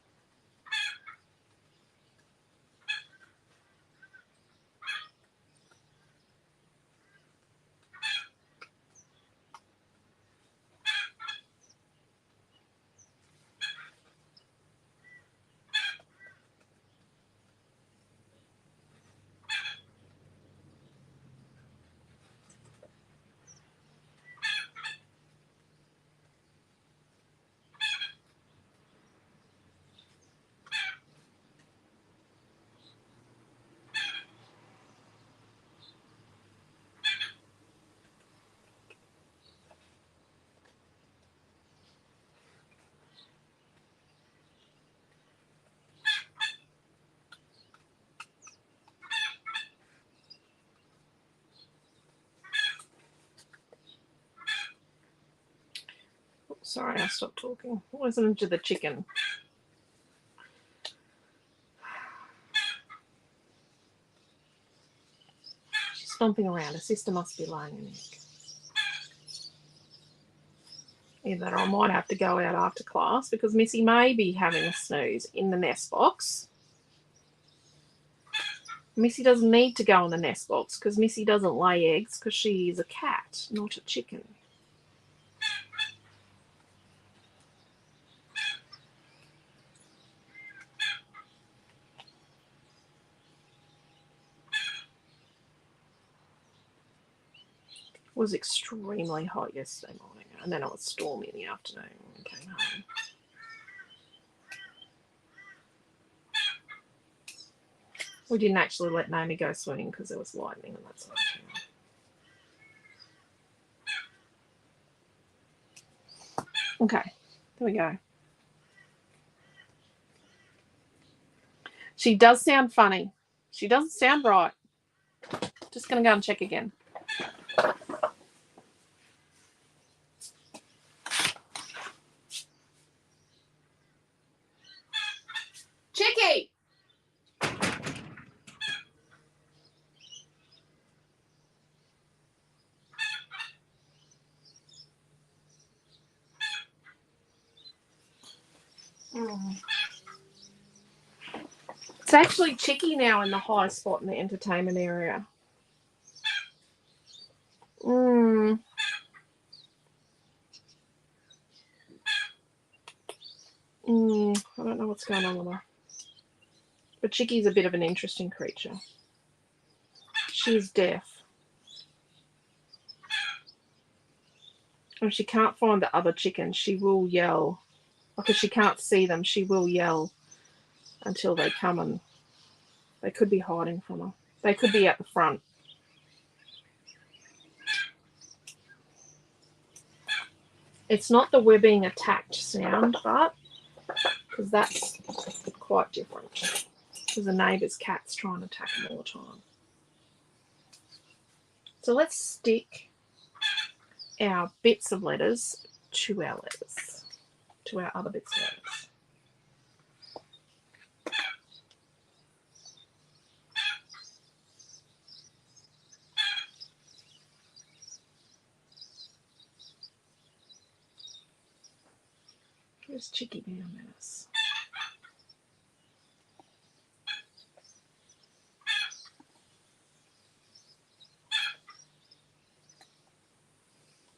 Sorry, I stopped talking. What was into the chicken? She's stomping around. Her sister must be laying an egg. Either I might have to go out after class because Missy may be having a snooze in the nest box. Missy doesn't need to go in the nest box because Missy doesn't lay eggs because she is a cat, not a chicken. It was extremely hot yesterday morning, and then it was stormy in the afternoon when we came home. We didn't actually let Naomi go swimming because there was lightning and that sort of thing. Okay, there we go. She does sound funny. She doesn't sound right. Just going to go and check again. Chicky! It's actually Chicky now in the high spot in the entertainment area. I don't know what's going on with her. But Chicky's a bit of an interesting creature. She's deaf. If she can't find the other chickens, she will yell. Because she can't see them, she will yell until they come, and they could be hiding from her. They could be at the front. It's not the we're being attacked sound, but because that's quite different. Because the neighbour's cat's trying to attack them all the time. So let's stick our bits of letters to our letters, to our other bits of letters. Where's Chicky being a menace?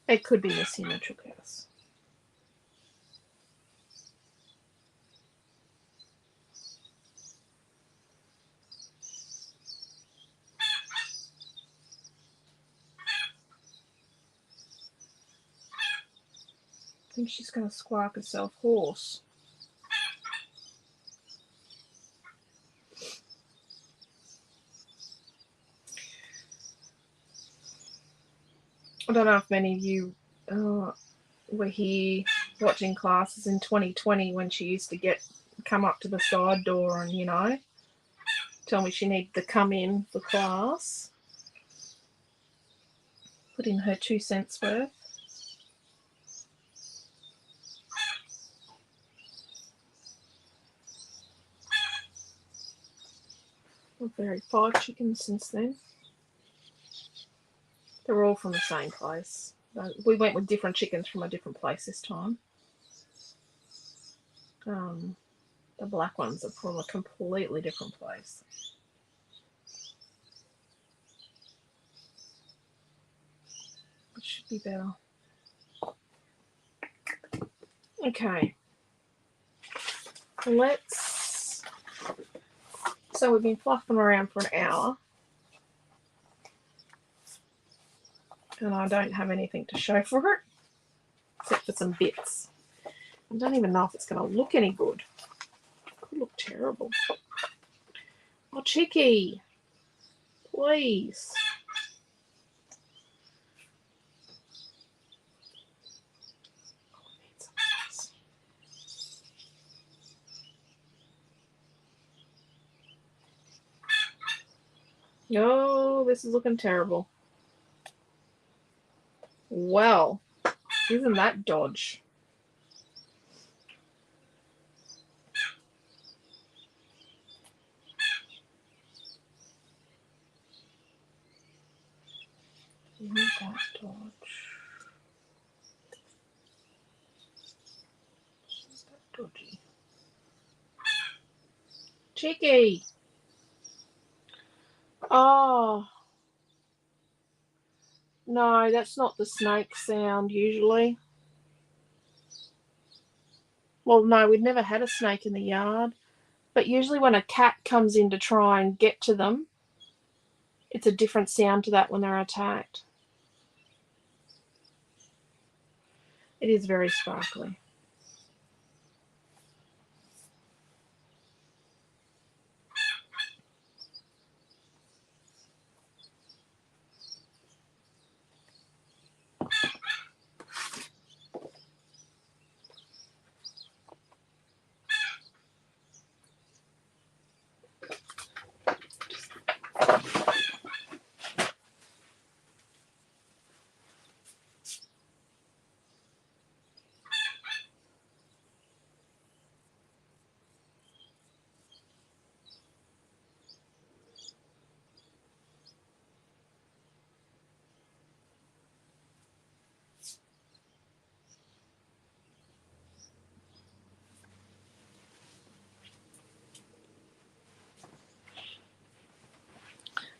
It could be the symmetric house. I think she's going to squawk herself hoarse. I don't know if many of you were here watching classes in 2020 when she used to come up to the side door and, you know, tell me she needed to come in for class. Put in her 2 cents worth. We've buried 5 chickens since then. They're all from the same place. We went with different chickens from a different place this time. The black ones are from a completely different place. It should be better. Okay. So we've been fluffing around for an hour. And I don't have anything to show for it, except for some bits. I don't even know if it's going to look any good. It could look terrible. Oh, Chicky, please. Oh, this is looking terrible. Well, isn't that dodge? Isn't that dodge? Isn't that dodgy? Cheeky! Oh. No, that's not the snake sound usually. Well, no, we'd never had a snake in the yard. But usually when a cat comes in to try and get to them, it's a different sound to that when they're attacked. It is very sparkly.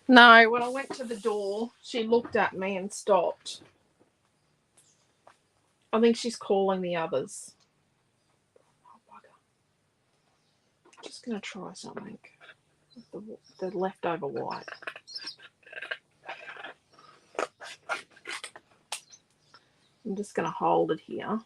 No, when I went to the door, she looked at me and stopped. I think she's calling the others. Oh, bugger. I'm just going to try something with the leftover white. I'm just going to hold it here.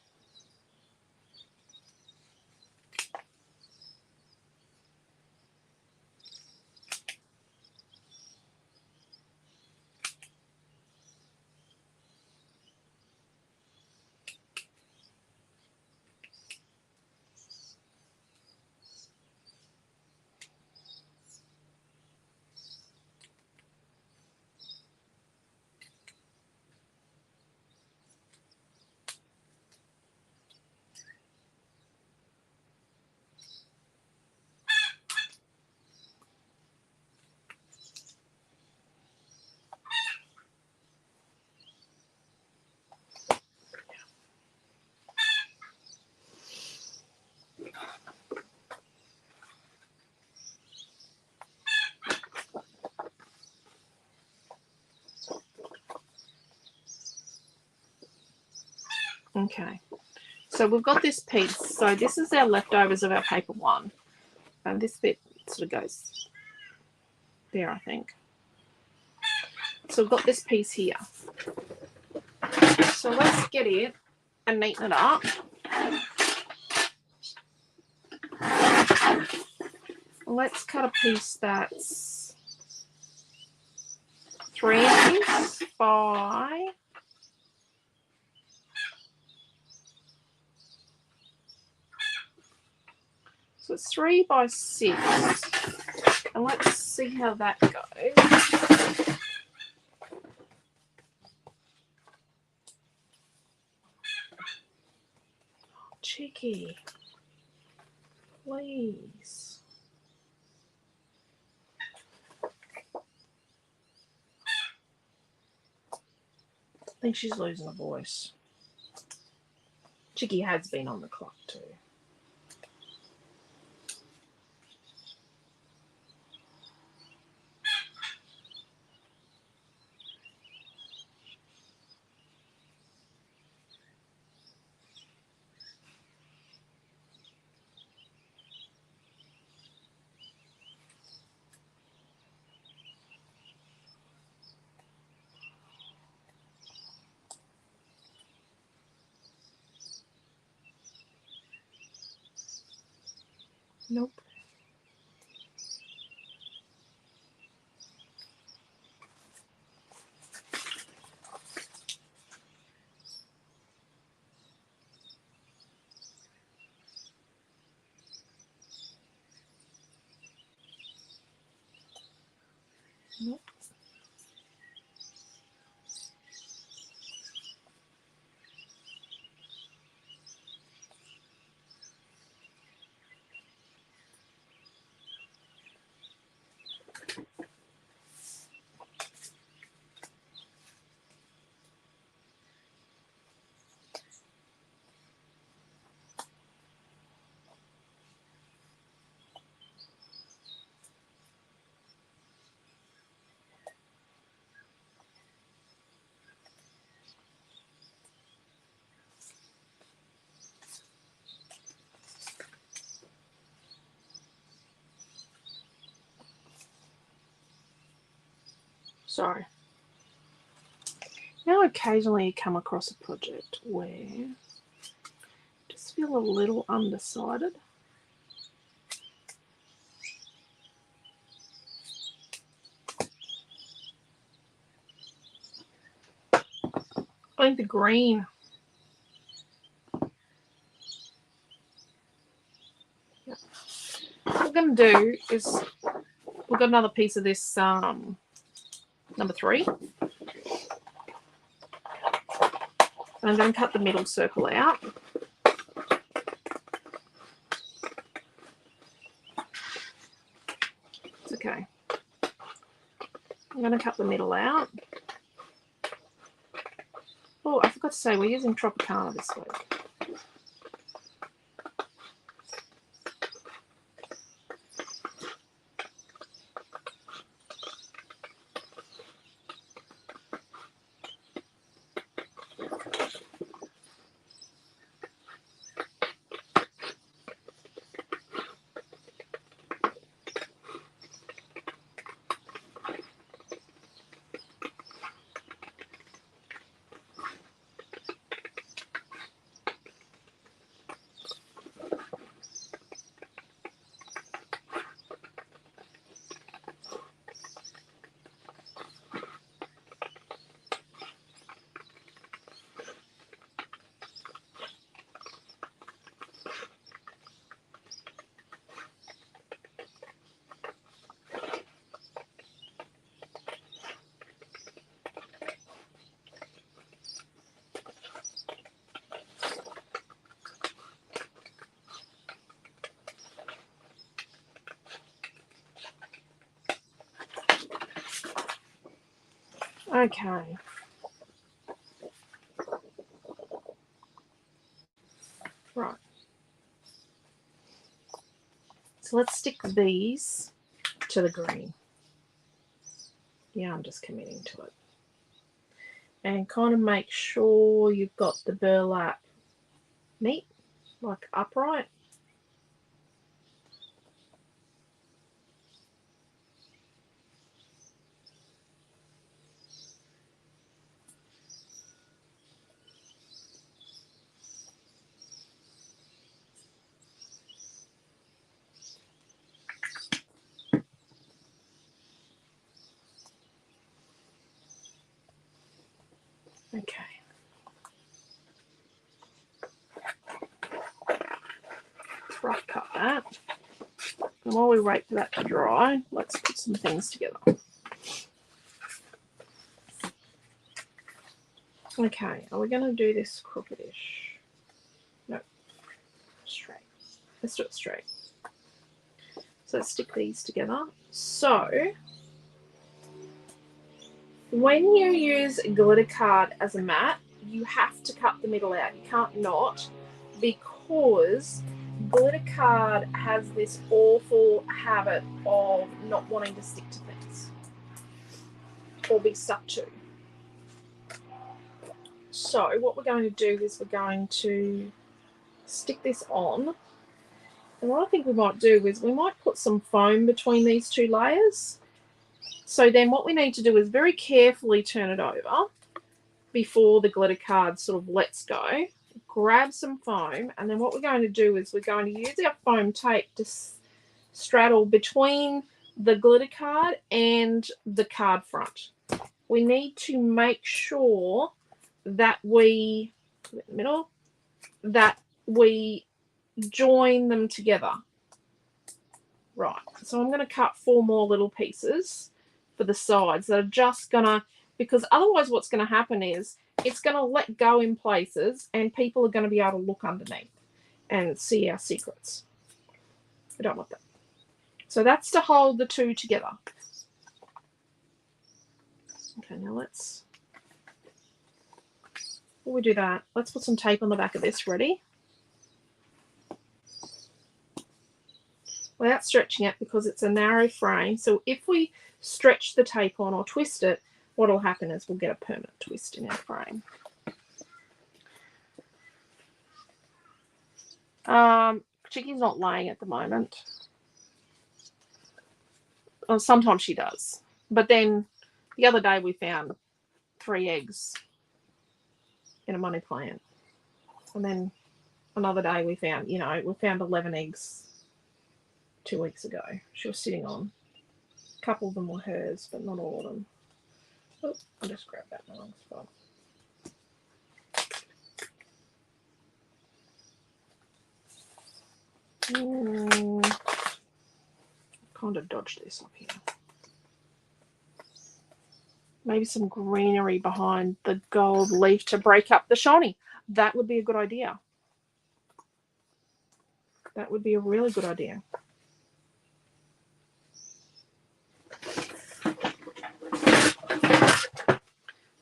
Okay, so we've got this piece. So this is our leftovers of our paper one. And this bit sort of goes there, I think. So we've got this piece here. So let's get it and neaten it up. Let's cut a piece that's 3 inches by So it's 3 by 6. And let's see how that goes. Cheeky. Please. I think she's losing a voice. Chicky has been on the clock too. Nope. Nope. Sorry. Now occasionally you come across a project where you just feel a little undecided. I think the green. Yep. What we're going to do is we've got another piece of this number 3. And I'm going to cut the middle circle out. It's okay. I'm going to cut the middle out. Oh, I forgot to say we're using Tropicana this week. Okay. Right. So let's stick these to the green. Yeah, I'm just committing to it. And kind of make sure you've got the burlap neat, like upright. Okay. Rough cut that. And while we wait for that to dry, let's put some things together. Okay, are we going to do this crookedish? No, straight. Let's do it straight. So let's stick these together. So when you use glitter card as a mat, you have to cut the middle out. You can't not, because glitter card has this awful habit of not wanting to stick to things or be stuck to. So what we're going to do is we're going to stick this on. And what I think we might do is we might put some foam between these two layers. So then what we need to do is very carefully turn it over before the glitter card sort of lets go. Grab some foam, and then what we're going to do is we're going to use our foam tape to straddle between the glitter card and the card front. We need to make sure that we, in the middle, that we join them together. Right, so I'm going to cut 4 more little pieces for the sides that are just going to, because otherwise what's going to happen is it's going to let go in places and people are going to be able to look underneath and see our secrets. We don't want that. So that's to hold the two together. Okay, now let's, before we do that, let's put some tape on the back of this. Ready? Without stretching it, because it's a narrow frame. So if we stretch the tape on or twist it, what will happen is we'll get a permanent twist in our frame. Chicky's not laying at the moment. Well, sometimes she does. But then the other day we found 3 eggs in a money plant. And then another day we found, we found 11 eggs 2 weeks ago. She was sitting on. A couple of them were hers, but not all of them. Oh, I just grabbed that in the wrong spot. Kind of dodged this up here. Maybe some greenery behind the gold leaf to break up the shiny. That would be a good idea. That would be a really good idea.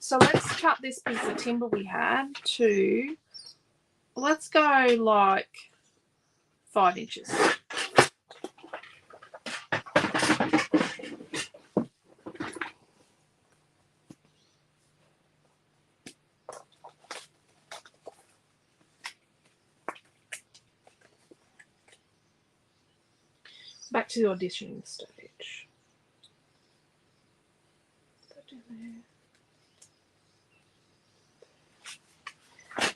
So let's cut this piece of timber we had to, let's go like 5 inches. Back to the auditioning stage.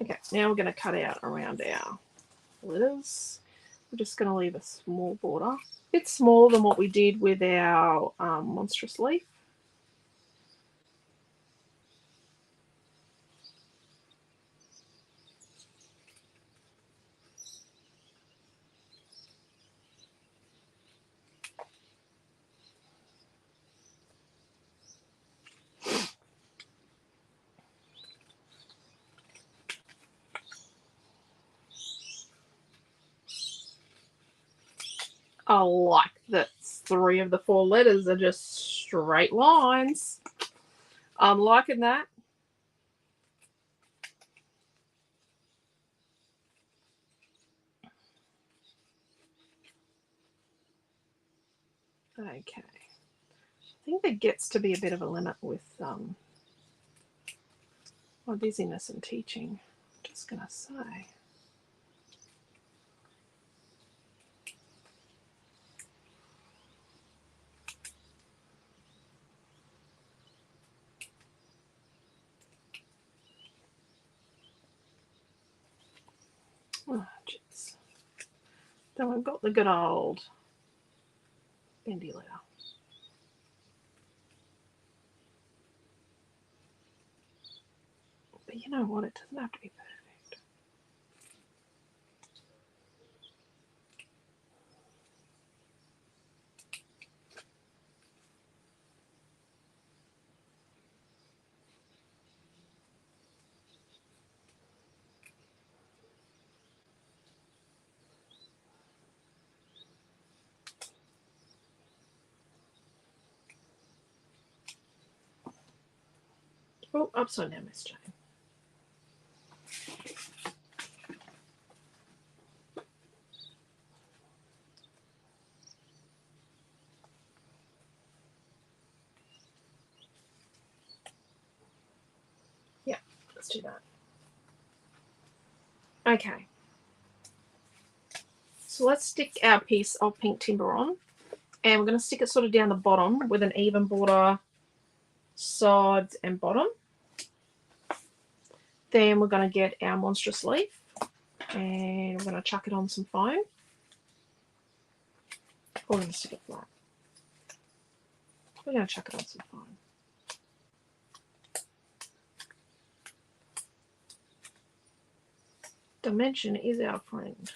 Okay, now we're going to cut out around our letters. We're just going to leave a small border. A bit smaller than what we did with our monstrous leaf. I like that 3 of the 4 letters are just straight lines. I'm liking that. Okay. I think there gets to be a bit of a limit with my busyness in teaching. I'm just going to say. Oh, jeez. Then we've got the good old bendy letter. But you know what? It doesn't have to be perfect. Oh, upside down, Miss Jane. Yeah, let's do that. Okay. So let's stick our piece of pink timber on, and we're going to stick it sort of down the bottom with an even border, sides and bottom. Then we're going to get our monstrous leaf, and we're going to chuck it on some foam. We're going to stick it flat. We're going to chuck it on some foam. Dimension is our friend.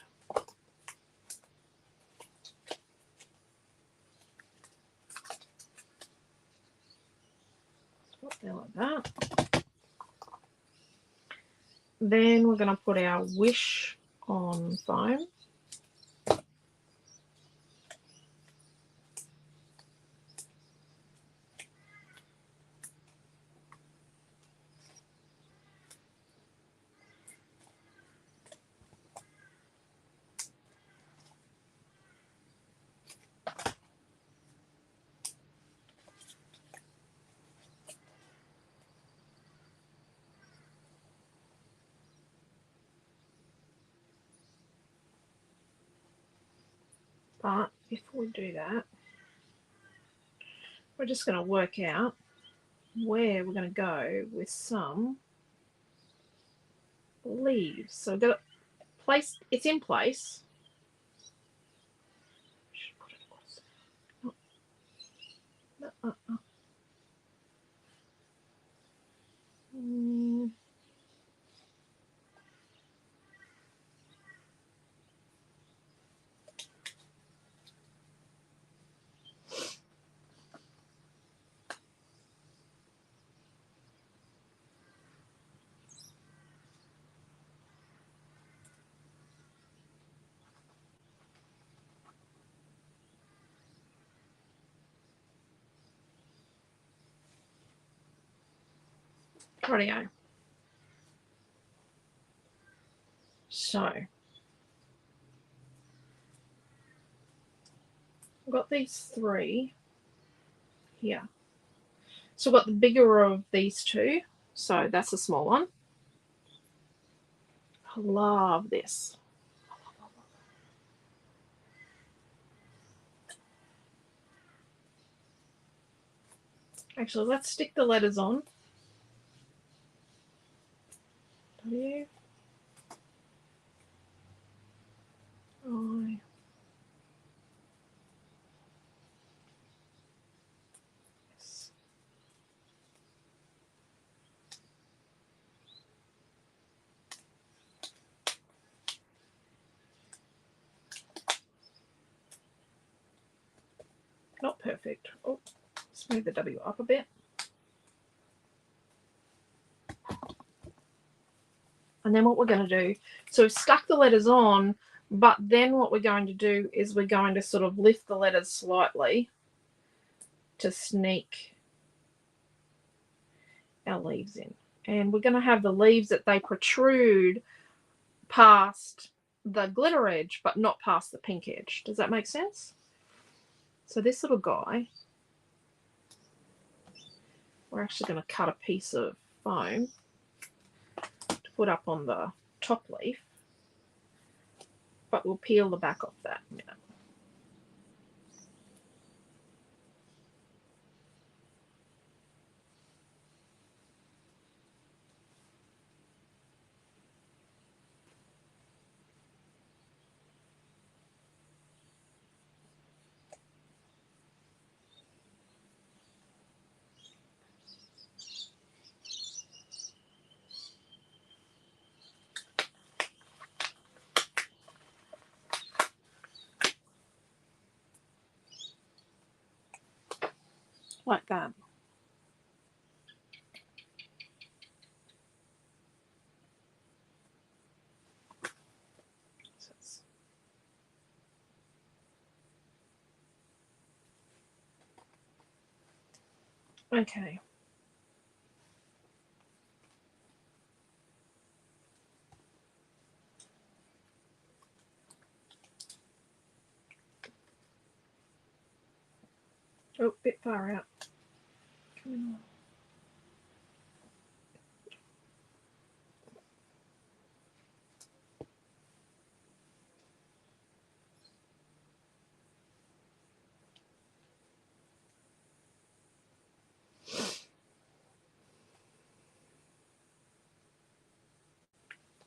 Put there like that. Then we're going to put our wish on foam. But before we do that, we're just going to work out where we're going to go with some leaves. So we've got it placed, it's in place. Should put it across. Rightio. So I've got these three here. So I've got the bigger of these two. So that's a small one. I love this. Actually, let's stick the letters on. W, I, S. Not perfect. Oh, let's move the W up a bit. And then what we're going to do, so we've stuck the letters on, but then what we're going to do is we're going to sort of lift the letters slightly to sneak our leaves in. And we're going to have the leaves that they protrude past the glitter edge, but not past the pink edge. Does that make sense? So this little guy, we're actually going to cut a piece of foam to put up on the top leaf, but we'll peel the back off that in a minute. Like that. Okay. Oh, a bit far out. Come on.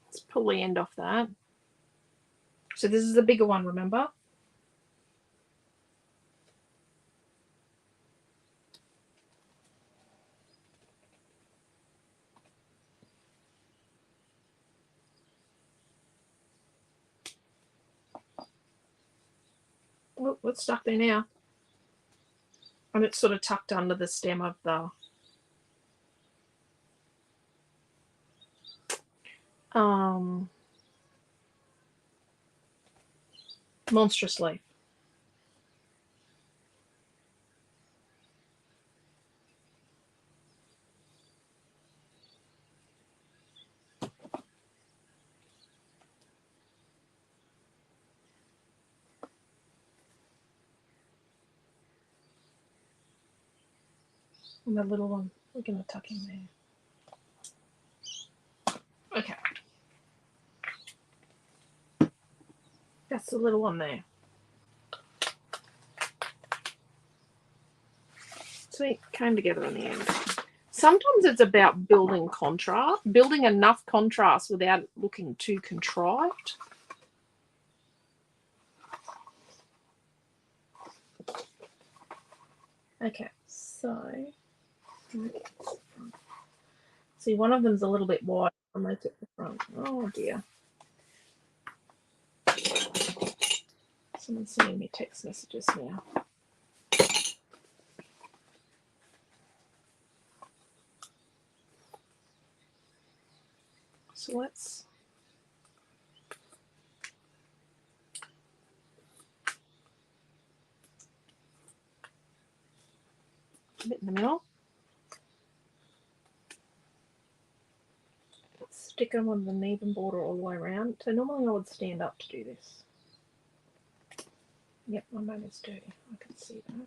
Let's pull the end off that. So this is the bigger one, remember? Oh, what's stuck there now? And it's sort of tucked under the stem of the monstrous leaf. And the little one, we're going to tuck in there. Okay. That's the little one there. So it came together in the end. Sometimes it's about building contrast, building enough contrast without looking too contrived. Okay, so see, one of them's a little bit wide. I'll make it the front. Oh dear. Someone's sending me text messages now. So let's a bit in the middle. Stick them on the even border all the way around. So normally I would stand up to do this. Yep, my mum is dirty. I can see that.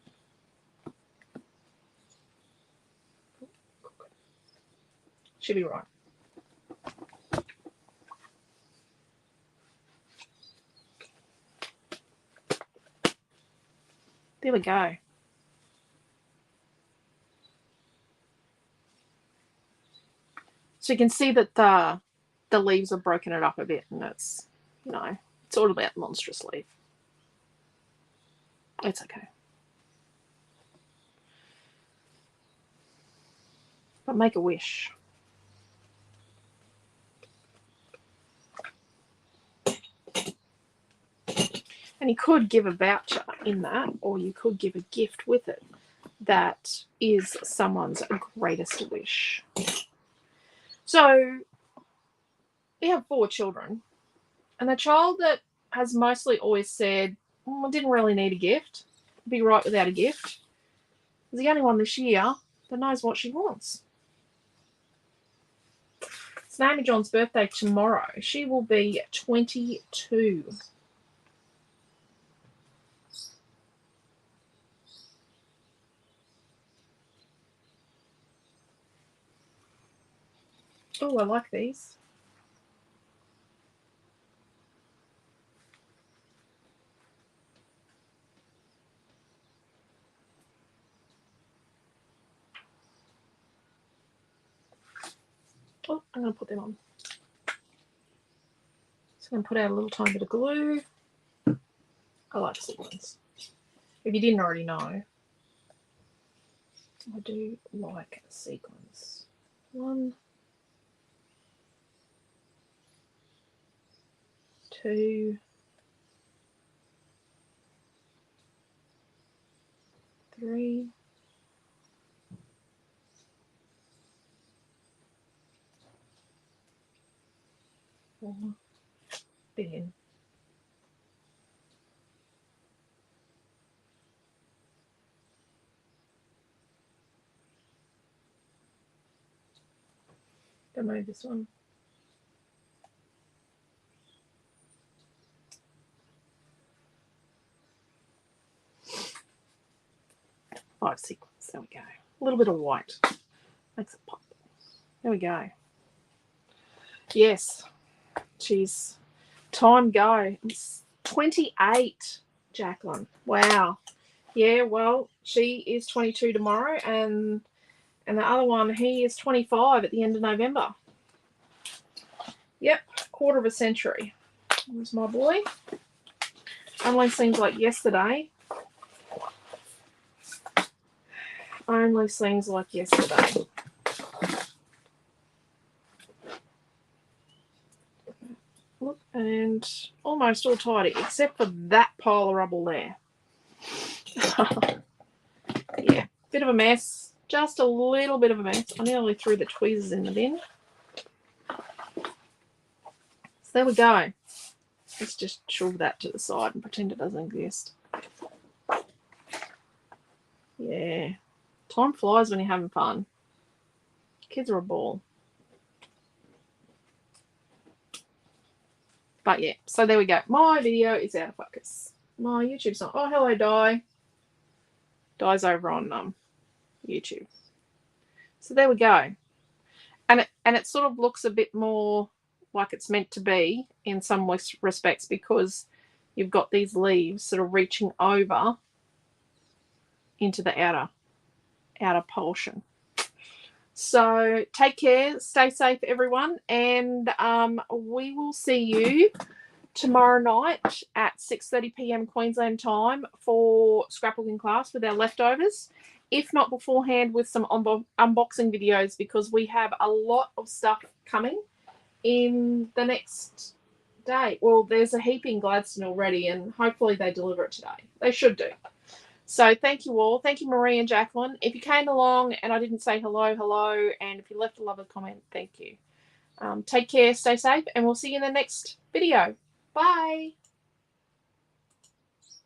Should be right. There we go. So you can see that the leaves have broken it up a bit, and it's, you know, it's all about the monstrous leaf. It's okay. But make a wish. And you could give a voucher in that, or you could give a gift with it that is someone's greatest wish. So we have 4 children, and the child that has mostly always said, I didn't really need a gift, be right without a gift, is the only one this year that knows what she wants. It's Naomi John's birthday tomorrow. She will be 22. Oh, I like these. Oh, I'm going to put them on. So I'm going to put out a little tiny bit of glue. I like sequins. If you didn't already know, I do like sequins. 1, 2, 3, 4, bin. Don't know this one. 5 sequins. There we go. A little bit of white. Makes it pop. There we go. Yes. Jeez. Time go. It's 28, Jacqueline. Wow. Yeah, well, she is 22 tomorrow, and the other one, he is 25 at the end of November. Yep, quarter of a century. There's my boy. Only seems like yesterday. Only seems like yesterday. Look, and almost all tidy, except for that pile of rubble there. Yeah, bit of a mess. Just a little bit of a mess. I nearly threw the tweezers in the bin. So there we go. Let's just shove that to the side and pretend it doesn't exist. Yeah. Time flies when you're having fun. Kids are a ball. But yeah, so there we go. My video is out of focus. My YouTube's not. Oh, hello, Di. Di's over on YouTube. So there we go. And it sort of looks a bit more like it's meant to be in some respects, because you've got these leaves sort of reaching over into the outer portion. So take care, stay safe, everyone, and we will see you tomorrow night at 6:30 p.m. Queensland time for scrapbooking class with our leftovers, if not beforehand with some unboxing videos, because we have a lot of stuff coming in the next day. Well, there's a heap in Gladstone already, and hopefully they deliver it today. They should do. So thank you all. Thank you, Marie and Jacqueline. If you came along and I didn't say hello, hello. And if you left a lovely comment, thank you. Take care, stay safe, and we'll see you in the next video. Bye.